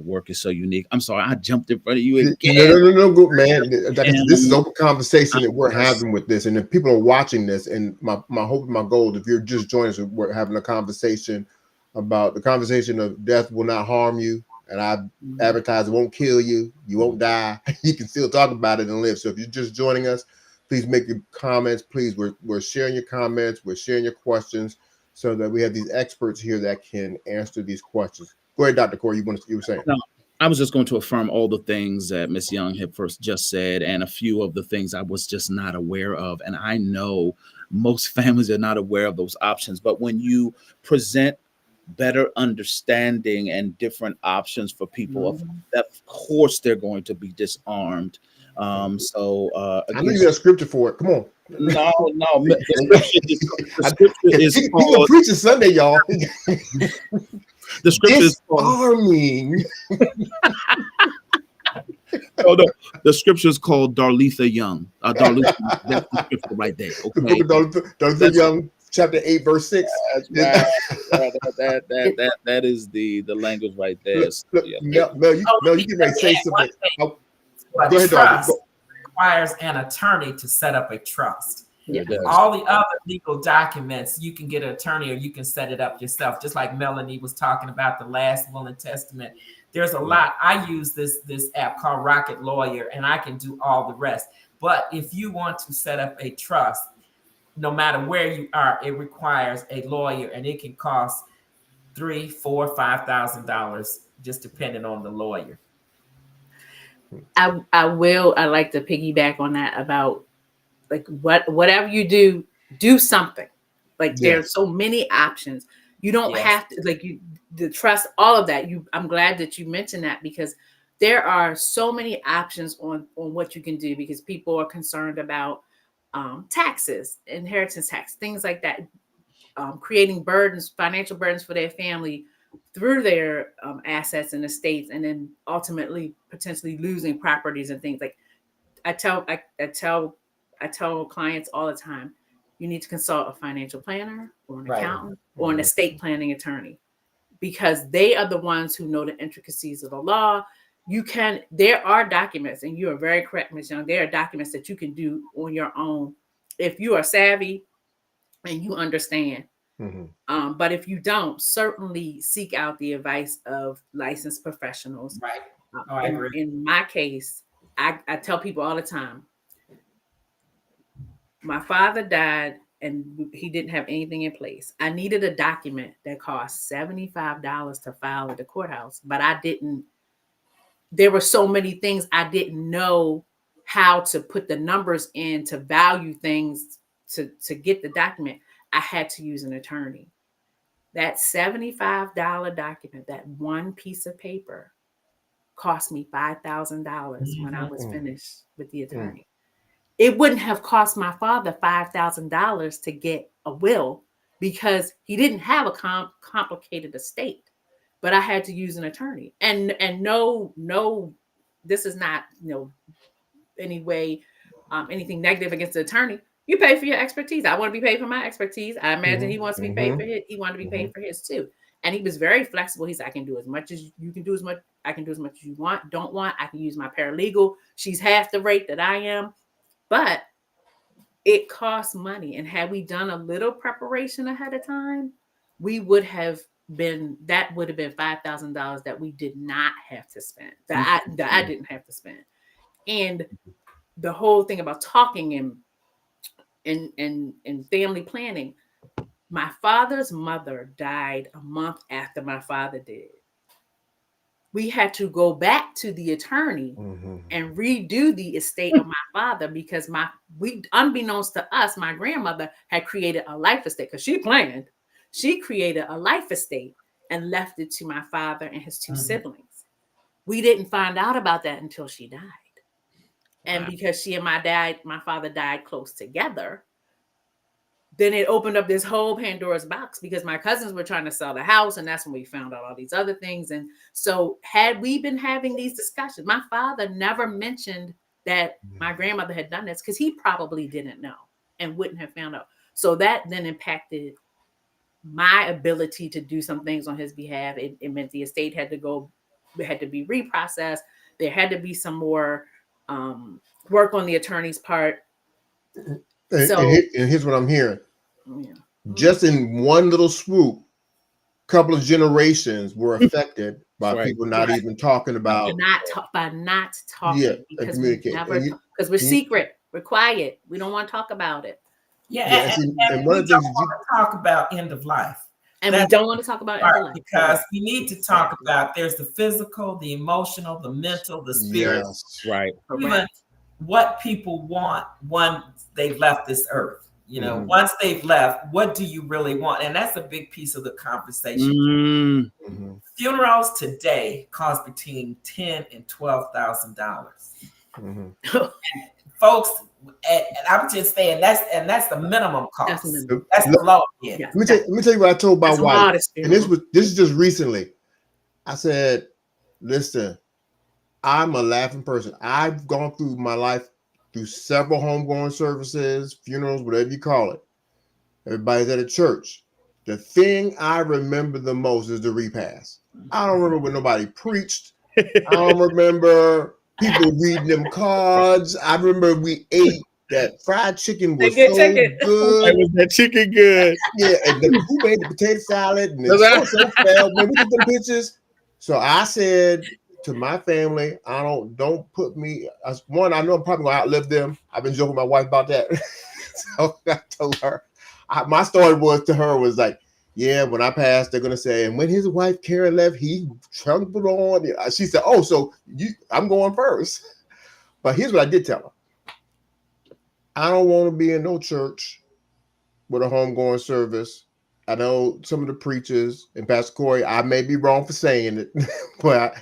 work is so unique. I'm sorry, I jumped in front of you again. No, good man. This is open conversation that we're having with this, and if people are watching this, and my hope and my goal, if you're just joining us, we're having a conversation about the conversation of death will not harm you, and I advertise it won't kill you, you won't die, you can still talk about it and live. So if you're just joining us, please make your comments. Please, we're sharing your comments, we're sharing your questions, so that we have these experts here that can answer these questions. Go ahead, Dr. Korey, you were saying. No, I was just going to affirm all the things that Miss Young had first just said, and a few of the things I was just not aware of. And I know most families are not aware of those options. But when you present better understanding and different options for people, Mhm. of course they're going to be disarmed. So I know again, you got scripture for it. Come on. no, the scripture is He gonna called, preach it Sunday, y'all. the scripture is called, Disarming. oh, no, the scripture is called Darthula Young. Darthula, that's the scripture right there. The Okay, book of Darthula Young, chapter 8, verse 6. that's right. That is the language right there. So, Look, yeah. Mel, you get ready to say something. Oh, But go ahead, trust Darthula. requires an attorney to set up a trust. Yeah. It does. All the other legal documents, you can get an attorney or you can set it up yourself. Just like Melanie was talking about the last will and testament. There's a lot. I use this app called Rocket Lawyer, and I can do all the rest. But if you want to set up a trust, no matter where you are, it requires a lawyer, and it can cost $3,000, $4,000, $5,000, just depending on the lawyer. I like to piggyback on that about like whatever you do something. Like there's so many options. You don't have to the trust, all of that. I'm glad that you mentioned that, because there are so many options on what you can do, because people are concerned about taxes, inheritance tax, things like that, creating burdens, financial burdens for their family through their assets and estates, and then ultimately potentially losing properties and things. Like I tell clients all the time, you need to consult a financial planner or an accountant or an estate planning attorney, because they are the ones who know the intricacies of the law. There are documents, and you are very correct, Ms. Young, there are documents that you can do on your own if you are savvy and you understand. But if you don't, certainly seek out the advice of licensed professionals. Right. I agree. In my case, I tell people all the time, my father died and he didn't have anything in place. I needed a document that cost $75 to file at the courthouse, but there were so many things I didn't know how to put the numbers in to value things to get the document. I had to use an attorney. That $75 document, that one piece of paper, cost me $5,000 when I was finished with the attorney. It wouldn't have cost my father $5,000 to get a will, because he didn't have a complicated estate, but I had to use an attorney. And no, this is not any way anything negative against the attorney. You pay for your expertise. I want to be paid for my expertise. I imagine he wants to be paid for his. He wanted to be paid for his too. And he was very flexible. He said, I can do as much as you can do, as much. I can do as much as you don't want. I can use my paralegal. She's half the rate that I am. But it costs money. And had we done a little preparation ahead of time, that would have been $5,000 that we did not have to spend. That I didn't have to spend. And the whole thing about talking and family planning, my father's mother died a month after my father did. We had to go back to the attorney and redo the estate of my father, because unbeknownst to us, my grandmother had created a life estate, because she created a life estate and left it to my father and his two siblings. We didn't find out about that until she died. And because she and my father died close together, then it opened up this whole Pandora's box, because my cousins were trying to sell the house, and that's when we found out all these other things. And so had we been having these discussions, my father never mentioned that my grandmother had done this, because he probably didn't know and wouldn't have found out. So that then impacted my ability to do some things on his behalf. It meant the estate had to be reprocessed. There had to be some more work on the attorney's part. And here's what I'm hearing. Just in one little swoop, couple of generations were affected by people not even talking about, by not talking, because we're secret, we're quiet, we don't want to talk about it. And one of the things we want to talk about end of life. And we don't want to talk about end of life, because we need to talk about, there's the physical, the emotional, the mental, the spirit. Right. Even what people want once they've left this earth. You know, once they've left, what do you really want? And that's a big piece of the conversation. Mm-hmm. Funerals today cost between $10,000 and $12,000. Folks, and I'm just saying that's the minimum cost. That's the low end. Let me tell you what I told my wife, and this is just recently. I said, listen, I'm a laughing person. I've gone through my life through several homegoing services, funerals, whatever you call it. Everybody's at a church. The thing I remember the most is the repast. I don't remember when nobody preached. I don't remember people reading them cards. I remember we ate that fried chicken was so good. Was that chicken good? Yeah, and who made the potato salad and the so fell. Man, we did them pictures. So I said to my family, don't put me. One, I know I'm probably gonna outlive them. I've been joking with my wife about that. So I told her, my story was like, yeah, when I passed, they're gonna say, and when his wife Karen left, he trundled on. She said, oh, so I'm going first. But here's what I did tell her. I don't want to be in no church with a homegoing service. I know some of the preachers and Pastor Korey, I may be wrong for saying it, but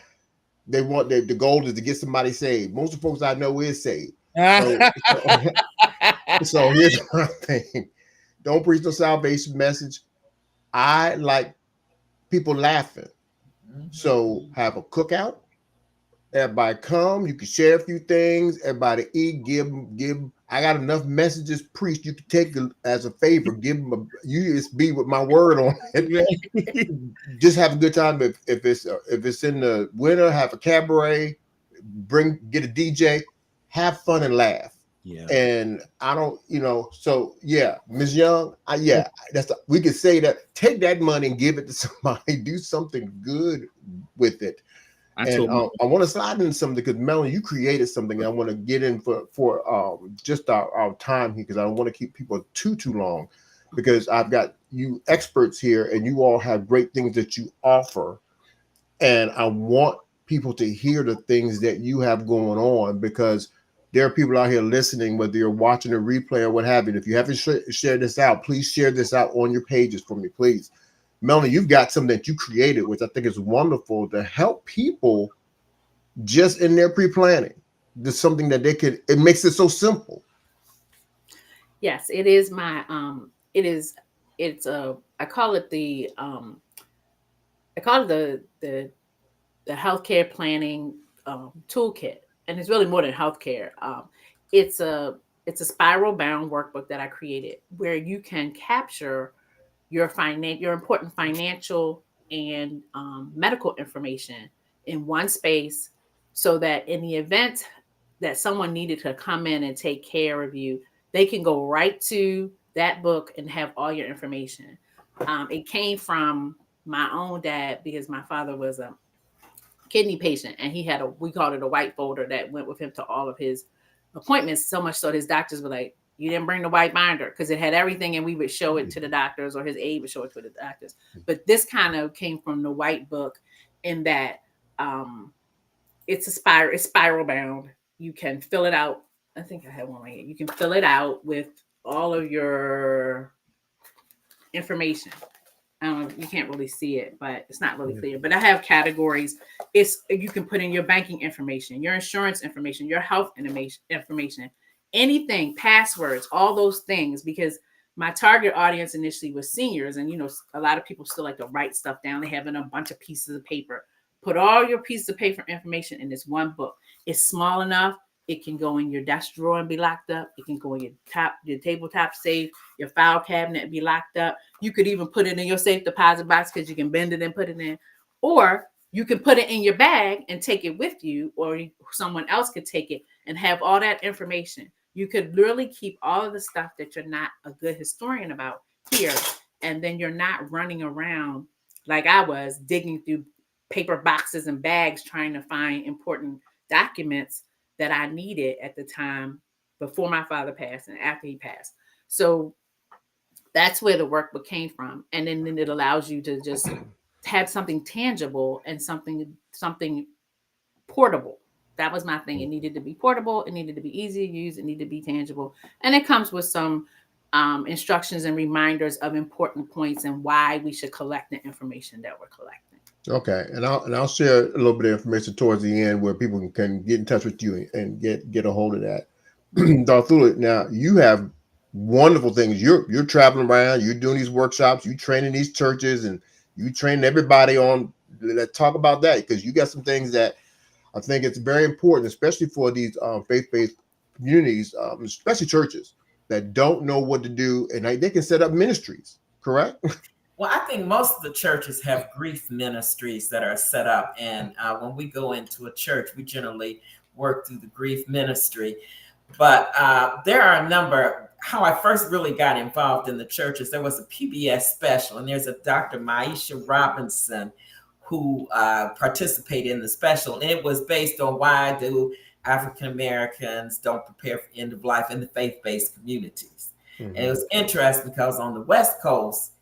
the goal is to get somebody saved. Most of the folks I know is saved. So here's my thing. Don't preach no salvation message. I like people laughing. So have a cookout. Everybody come. You can share a few things. Everybody eat. Give. I got enough messages preached. You can take it as a favor. Give them a USB with my word on it. Just have a good time. If it's in the winter, have a cabaret. Get a DJ. Have fun and laugh. Yeah. And I don't, so yeah, Ms. Young, we could say that. Take that money and give it to somebody. Do something good with it. I want to slide into something because Melanie, you created something I want to get in for just our time here because I don't want to keep people too long because I've got you experts here and you all have great things that you offer, and I want people to hear the things that you have going on because there are people out here listening, whether you're watching a replay or what have you. If you haven't shared this out, please share this out on your pages for me, please. Melanie, you've got something that you created, which I think is wonderful to help people just in their pre-planning. There's something that it makes it so simple. Yes, it is my, I call it the healthcare planning toolkit. And it's really more than healthcare. It's a spiral bound workbook that I created where you can capture your important financial and medical information in one space, so that in the event that someone needed to come in and take care of you, they can go right to that book and have all your information. It came from my own dad because my father was a kidney patient, and he had we called it a white folder that went with him to all of his appointments, so much so his doctors were like, you didn't bring the white binder, because it had everything, and we would show it to the doctors, or his aide would show it to the doctors. But this kind of came from the white book in that it's spiral bound. You can fill it out. I think I have one right here. You can fill it out with all of your information. I don't know, you can't really see it, but it's not really clear. But I have categories. You can put in your banking information, your insurance information, your health information, anything, passwords, all those things, because my target audience initially was seniors. And, a lot of people still like to write stuff down. They have in a bunch of pieces of paper. Put all your pieces of paper information in this one book. It's small enough. It can go in your desk drawer and be locked up. It can go in your tabletop safe, your file cabinet and be locked up. You could even put it in your safe deposit box because you can bend it and put it in. Or you can put it in your bag and take it with you, or someone else could take it and have all that information. You could literally keep all of the stuff that you're not a good historian about here. And then you're not running around like I was, digging through paper boxes and bags trying to find important documents that I needed at the time before my father passed and after he passed. So that's where the workbook came from. And then it allows you to just have something tangible and something portable. That was my thing. It needed to be portable. It needed to be easy to use. It needed to be tangible. And it comes with some instructions and reminders of important points and why we should collect the information that we're collecting. Okay, and I'll share a little bit of information towards the end where people can get in touch with you and get a hold of that. Darthula, now you have wonderful things. You're traveling around, you're doing these workshops, you training these churches, and you training everybody on. Let's talk about that, because you got some things that I think it's very important, especially for these faith-based communities, especially churches that don't know what to do, and they can set up ministries. Correct? Well, I think most of the churches have grief ministries that are set up. And when we go into a church, we generally work through the grief ministry. But there are a number. How I first really got involved in the churches, there was a PBS special, and there's a Dr. Maisha Robinson who participated in the special. And it was based on why do African Americans don't prepare for end of life in the faith-based communities. Mm-hmm. And it was interesting because on the West Coast,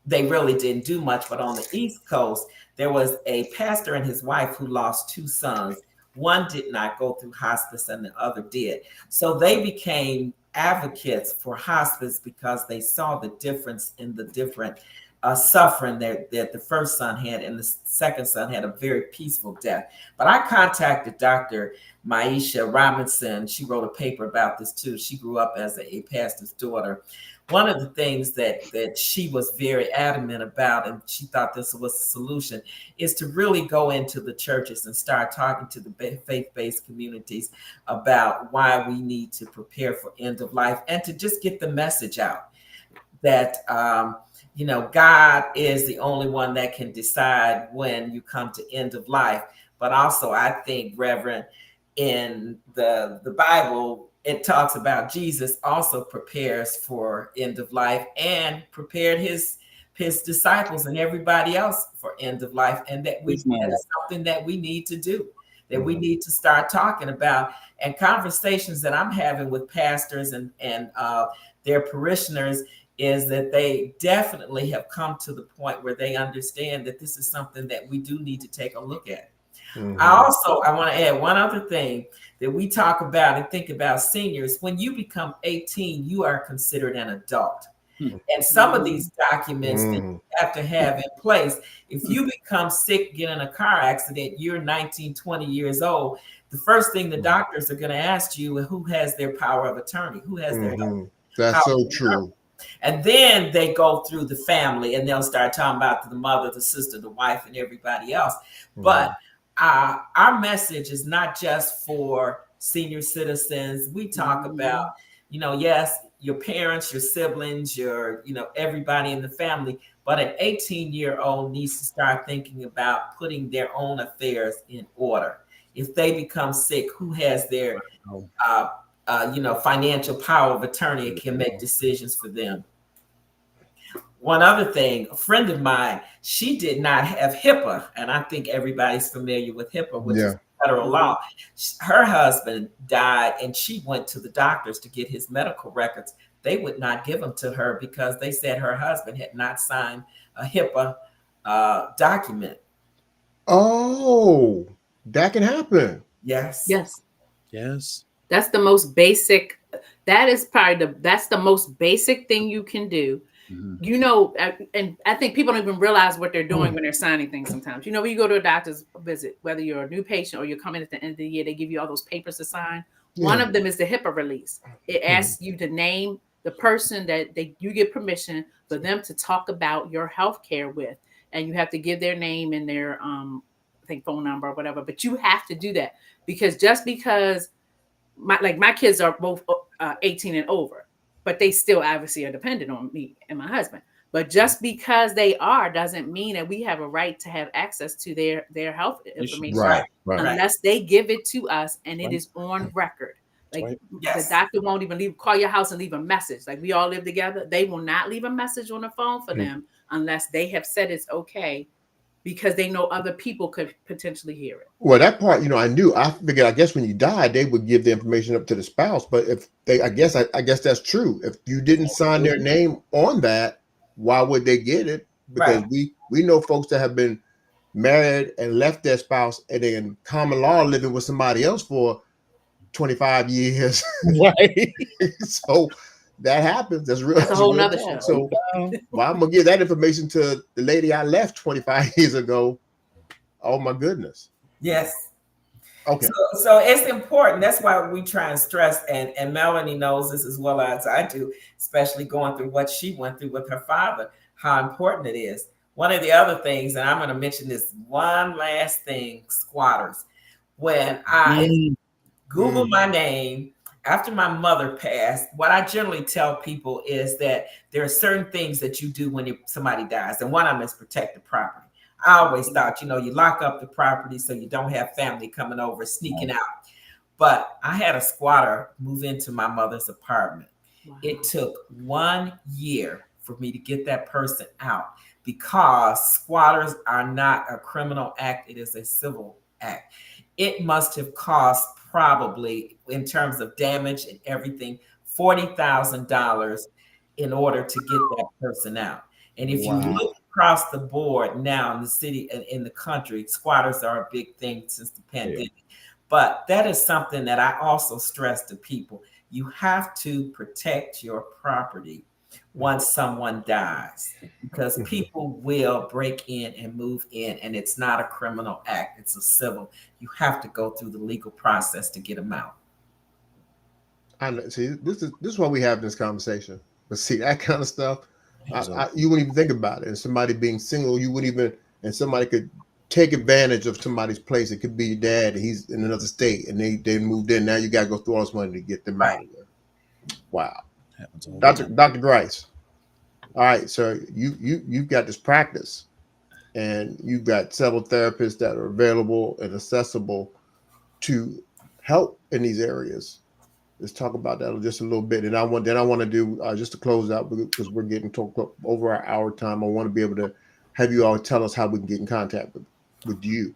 they really didn't do much, but on the East Coast, there was a pastor and his wife who lost two sons. One did not go through hospice and the other did. So they became advocates for hospice because they saw the difference in the different suffering that the first son had, and the second son had a very peaceful death. But I contacted Dr. Maisha Robinson. She wrote a paper about this too. She grew up as a pastor's daughter. One of the things that she was very adamant about, and she thought this was the solution, is to really go into the churches and start talking to the faith-based communities about why we need to prepare for end of life, and to just get the message out that, God is the only one that can decide when you come to end of life. But also, I think, Reverend, in the Bible, it talks about Jesus also prepares for end of life and prepared his disciples and everybody else for end of life. And that is something that we need to do, that we need to start talking about. And conversations that I'm having with pastors and their parishioners is that they definitely have come to the point where they understand that this is something that we do need to take a look at. Mm-hmm. I want to add one other thing that we talk about and think about seniors. When you become 18, you are considered an adult. Mm-hmm. And some of these documents that you have to have in place, if you become sick, get in a car accident, you're 19, 20 years old, the first thing the doctors are going to ask you is who has their power of attorney, who has their That's so true. And then they go through the family and they'll start talking about the mother, the sister, the wife, and everybody else. Mm-hmm. But our message is not just for senior citizens. We talk about, yes, your parents, your siblings, your, everybody in the family, but an 18-year-old needs to start thinking about putting their own affairs in order. If they become sick, who has their, financial power of attorney and can make decisions for them. One other thing, a friend of mine, she did not have HIPAA, and I think everybody's familiar with HIPAA, which is federal law. Her husband died, and she went to the doctors to get his medical records. They would not give them to her because they said her husband had not signed a HIPAA document. Oh, that can happen. Yes. That's the most basic. That's the most basic thing you can do. Mm-hmm. And I think people don't even realize what they're doing when they're signing things sometimes. When you go to a doctor's visit, whether you're a new patient or you're coming at the end of the year, they give you all those papers to sign. Yeah. One of them is the HIPAA release. It asks you to name the person that you get permission for them to talk about your health care with. And you have to give their name and their, phone number or whatever. But you have to do that because just because my kids are both 18 and over, but they still obviously are dependent on me and my husband. But just because they are doesn't mean that we have a right to have access to their health information, right. Unless they give it to us and it is on record. The doctor won't even call your house and leave a message. Like we all live together. They will not leave a message on the phone for them unless they have said it's okay, because they know other people could potentially hear it. Well, that part, I figured, I guess when you died, they would give the information up to the spouse. But if I guess that's true. If you didn't sign their name on that, why would they get it? Because we know folks that have been married and left their spouse and then common law living with somebody else for 25 years. Right. So that happens. That's real. That's a whole real nother talk. show. So well, I'm gonna give that information to the lady I left 25 years ago. Oh my goodness. Yes. Okay. So it's important. That's why we try and stress, and Melanie knows this as well as I do, especially going through what she went through with her father, how important it is. One of the other things, and I'm going to mention this one last thing, squatters. When I Google my name after my mother passed, what I generally tell people is that there are certain things that you do when somebody dies, and one of them is protect the property. I always thought, you lock up the property so you don't have family coming over, sneaking out. But I had a squatter move into my mother's apartment. Wow. It took 1 year for me to get that person out because squatters are not a criminal act. It is a civil act. It must have cost probably, in terms of damage and everything, $40,000 in order to get that person out. And if you look across the board now in the city and in the country, squatters are a big thing since the pandemic. Yeah. But that is something that I also stress to people. You have to protect your property once someone dies, because people will break in and move in, and it's not a criminal act, it's a civil. You have to go through the legal process to get them out. I know. See, this is why we have this conversation. But see, that kind of stuff, you wouldn't even think about it. And somebody being single, you wouldn't even, and somebody could take advantage of somebody's place. It could be your dad, and he's in another state, and they moved in. Now you got to go through all this money to get them out of there. Wow. Dr. Grice. All right, so you've got this practice, and you've got several therapists that are available and accessible to help in these areas. Let's talk about that just a little bit, and I want to do just to close out, because we're getting over our hour time. I want to be able to have you all tell us how we can get in contact with you.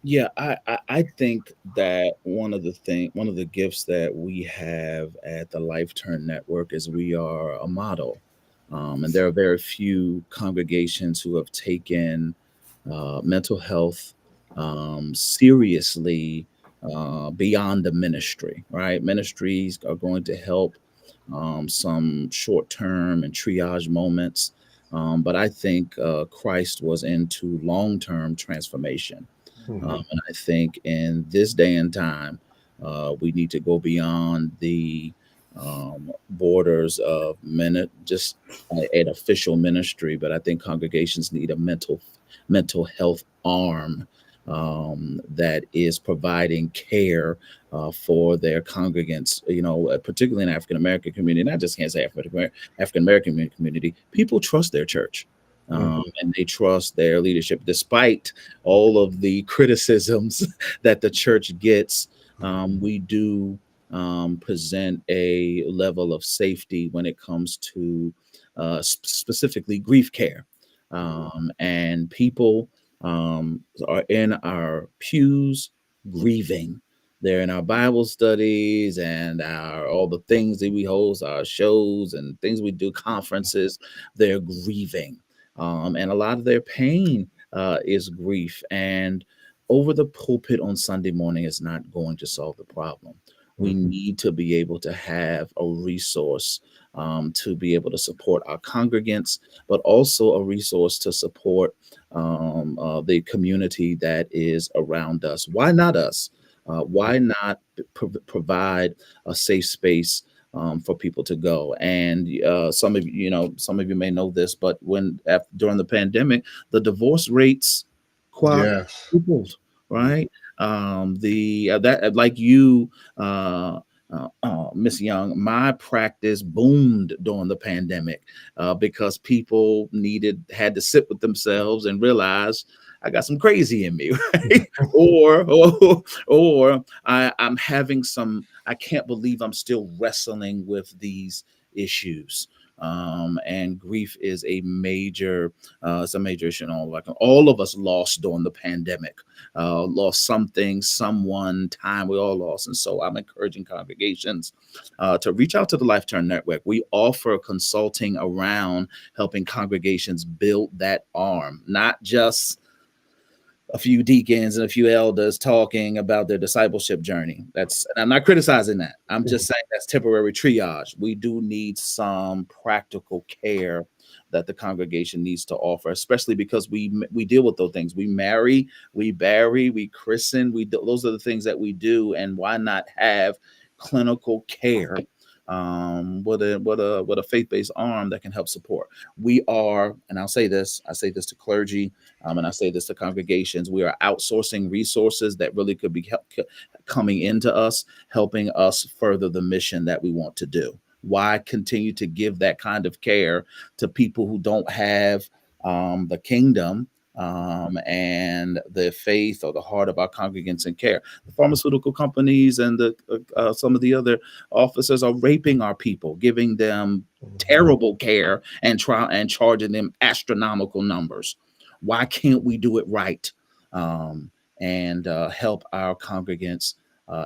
Yeah, I think that one of the gifts that we have at the Life Turn Network is we are a model. And there are very few congregations who have taken mental health seriously beyond the ministry, right? Ministries are going to help some short-term and triage moments. But I think Christ was into long-term transformation. And I think in this day and time, we need to go beyond the borders of just an official ministry, but I think congregations need a mental health arm that is providing care for their congregants, particularly in African American community. And I just can't say African American community. People trust their church. And they trust their leadership, despite all of the criticisms that the church gets. We do present a level of safety when it comes to specifically grief care. And people are in our pews grieving. They're in our Bible studies and all the things that we host, our shows and things we do, conferences. They're grieving. And a lot of their pain is grief. And over the pulpit on Sunday morning is not going to solve the problem. We need to be able to have a resource to be able to support our congregants, but also a resource to support the community that is around us. Why not us? Why not provide a safe space for people to go? And some of you may know this, but during the pandemic, the divorce rates quadrupled, right? That like you, Miss Young, my practice boomed during the pandemic because people had to sit with themselves and realize I got some crazy in me, right? or I'm having I can't believe I'm still wrestling with these issues. And grief is a major issue. Like all of us lost during the pandemic, lost something, someone, time. We all lost. And so I'm encouraging congregations to reach out to the Life Turn Network. We offer consulting around helping congregations build that arm, not just a few deacons and a few elders talking about their discipleship journey. And I'm not criticizing that. I'm just saying that's temporary triage. We do need some practical care that the congregation needs to offer, especially because we deal with those things. We marry, we bury, we christen. Those are the things that we do. And why not have clinical care with a faith-based arm that can help support? We are, and I say this to clergy, and I say this to congregations, we are outsourcing resources that really could be coming into us, helping us further the mission that we want to do. Why continue to give that kind of care to people who don't have the kingdom and the faith or the heart of our congregants in care? The pharmaceutical companies and some of the other officers are raping our people, giving them terrible care and charging them astronomical numbers. Why can't we do it right and help our congregants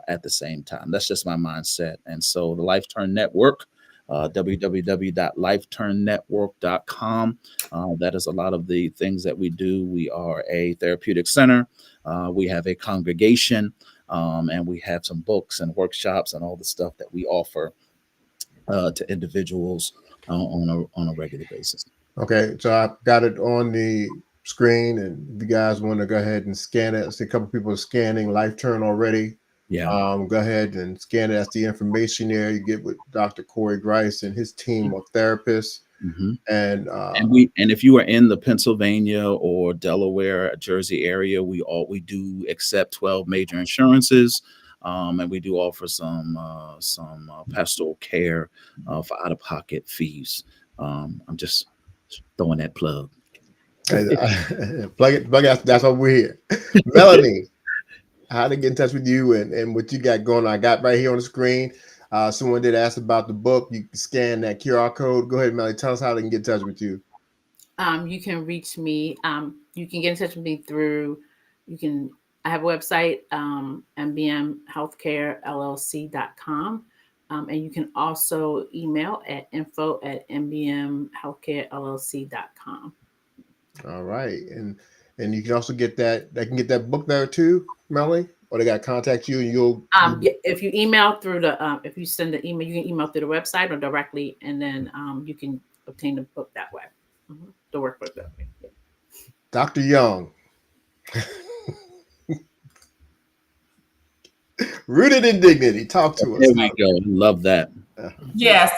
at the same time? That's just my mindset. And so the Life Turn Network, www.lifeturnnetwork.com. That is a lot of the things that we do. We are a therapeutic center. We have a congregation, and we have some books and workshops and all the stuff that we offer to individuals on a regular basis. Okay, so I've got it on the screen, and if you guys want to go ahead and scan it, I see a couple people are scanning Life Turn already. Yeah. Go ahead and scan it. That's the information there. You get with Dr. Korey Grice and his team of therapists. Mm-hmm. And if you are in the Pennsylvania or Delaware, Jersey area, we do accept 12 major insurances, and we do offer some pastoral care for out-of-pocket fees. I'm just throwing that plug. Plug it. That's why we're here. Melanie, how to get in touch with you and what you got going on? I got right here on the screen. Someone did ask about the book. You can scan that QR code. Go ahead, Melanie. Tell us how they can get in touch with you. You can reach me. You can get in touch with me through. I have a website, mbmhealthcarellc.com. And you can also email at info@mbmhealthcarellc.com. All right. And you can also get that. They can get that book there too, Melanie, or they got to contact you and you'll. If you email through if you send the email, you can email through the website or directly, and then you can obtain the book that way. Mm-hmm. The workbook that way. Yeah. Dr. Young. Rooted in Dignity. Talk to us. There we go. Love that. Yes.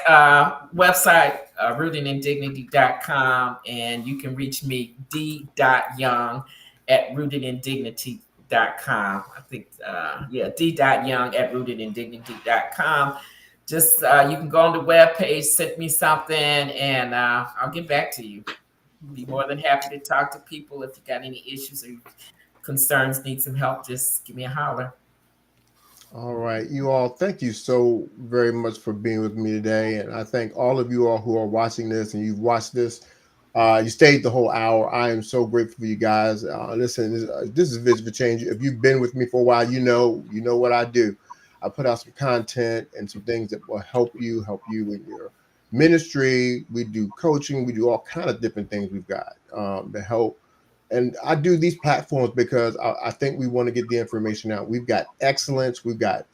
Website, rootedindignity.com. And you can reach me, d.young@rootedindignity.com. I think, d.young@rootedindignity.com. Just, you can go on the webpage, send me something, and I'll get back to you. Be more than happy to talk to people. If you got any issues or concerns, need some help, just give me a holler. All right, you all, thank you so very much for being with me today. And I thank all of you all who are watching this and you've watched this. You stayed the whole hour. I am so grateful for you guys. Listen, this is Vision for Change. If you've been with me for a while, you know what I do. I put out some content and some things that will help you in your ministry. We do coaching. We do all kind of different things we've got to help. And I do these platforms because I think we want to get the information out. We've got excellence. We've got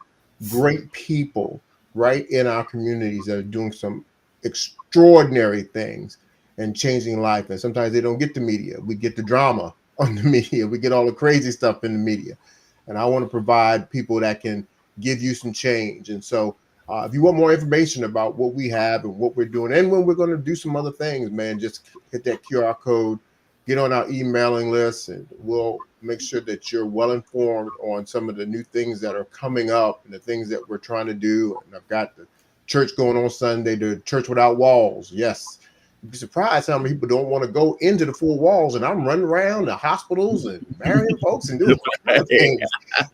great people right in our communities that are doing some extraordinary things and changing life. And sometimes they don't get the media. We get the drama on the media. We get all the crazy stuff in the media. And I want to provide people that can give you some change. And so if you want more information about what we have and what we're doing and when we're going to do some other things, man, just hit that QR code. Get on our emailing list, and we'll make sure that you're well informed on some of the new things that are coming up and the things that we're trying to do. And I've got the church going on Sunday, the Church Without Walls. Yes, you'd be surprised how many people don't want to go into the 4 walls, and I'm running around the hospitals and marrying folks and doing all kinds of things.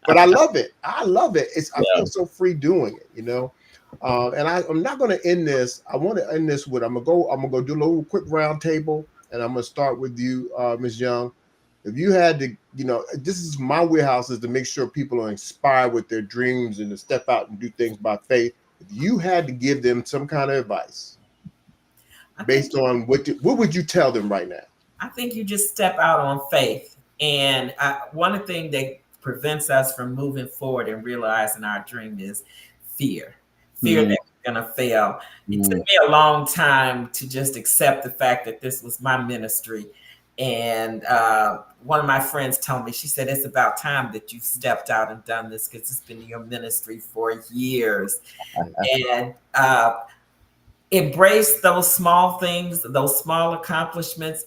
But I love it. I feel so free doing it, And I'm not going to end this. I want to end this with I'm gonna go do a little quick round table. And I'm going to start with you, Ms. Young. If you had to, this is my wheelhouse, is to make sure people are inspired with their dreams and to step out and do things by faith. If you had to give them some kind of advice based on what would you tell them right now? I think you just step out on faith. And one thing that prevents us from moving forward and realizing our dream is fear. Fear that we're going to fail. It took me a long time to just accept the fact that this was my ministry. And one of my friends told me, she said, it's about time that you stepped out and done this because it's been your ministry for years. And embrace those small things, those small accomplishments.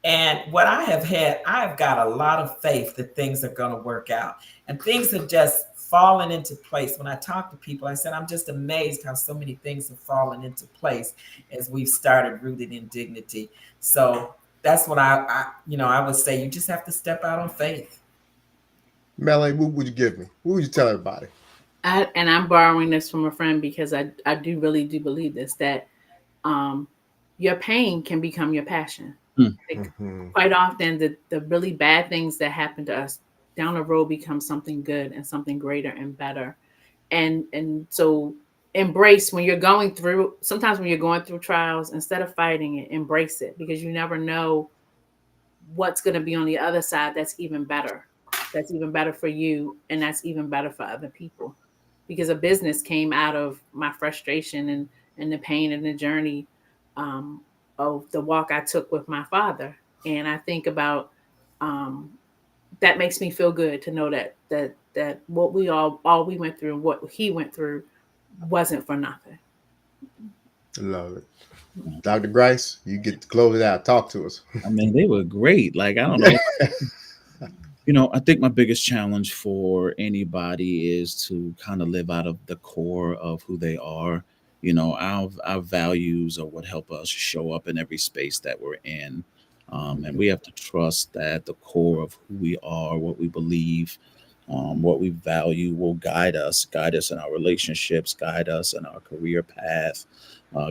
And what I have had, I've got a lot of faith that things are going to work out. And things have just fallen into place. When I talk to people, I said, I'm just amazed how so many things have fallen into place as we've started Rooted in Dignity. So that's what I would say. You just have to step out on faith. Melanie, what would you give me? What would you tell everybody? And I'm borrowing this from a friend because I really do believe this, that your pain can become your passion. Like, quite often the really bad things that happen to us down the road become something good and something greater and better. And so embrace when you're going through, sometimes when you're going through trials, instead of fighting it, embrace it, because you never know what's going to be on the other side that's even better. That's even better for you, and that's even better for other people. Because a business came out of my frustration and the pain and the journey of the walk I took with my father. And I think about that makes me feel good to know that what we all we went through and what he went through wasn't for nothing. Love it. Dr. Grice, you get to close it out. Talk to us. I mean, they were great. Like, I don't know. I think my biggest challenge for anybody is to kind of live out of the core of who they are. Our values are what help us show up in every space that we're in. And we have to trust that the core of who we are, what we believe, what we value will guide us in our relationships, guide us in our career path,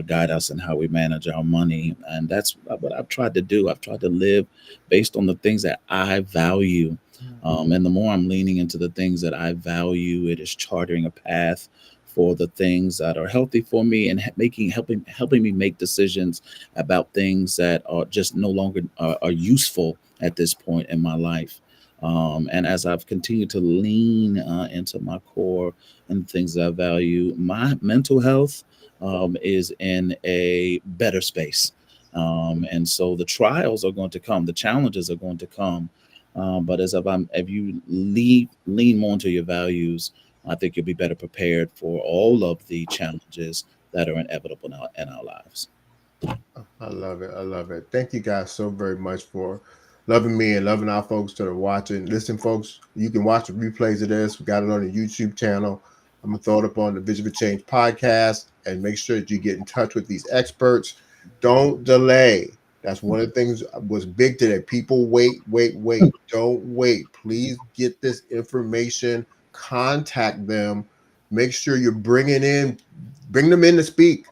guide us in how we manage our money. And that's what I've tried to do. I've tried to live based on the things that I value. And the more I'm leaning into the things that I value, it is charting a path for the things that are healthy for me and helping me make decisions about things that are just no longer are useful at this point in my life. And as I've continued to lean into my core and things that I value, my mental health is in a better space. And so the trials are going to come, the challenges are going to come. But if you lean more into your values, I think you'll be better prepared for all of the challenges that are inevitable in our lives. I love it. I love it. Thank you guys so very much for loving me and loving our folks that are watching. Listen, folks, you can watch the replays of this. We got it on the YouTube channel. I'm going to throw it up on the Vision for Change podcast, and make sure that you get in touch with these experts. Don't delay. That's one of the things was big today. People wait. Don't wait. Please get this information. Contact them. Make sure you're bring them in to speak.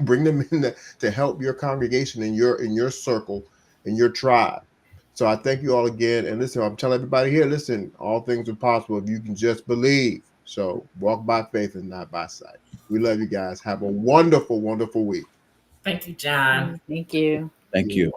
Bring them in to help your congregation in your circle, in your tribe. So I thank you all again. And listen, I'm telling everybody here, listen, all things are possible if you can just believe. So walk by faith and not by sight. We love you guys. Have a wonderful, wonderful week. Thank you, John. Thank you. Thank you.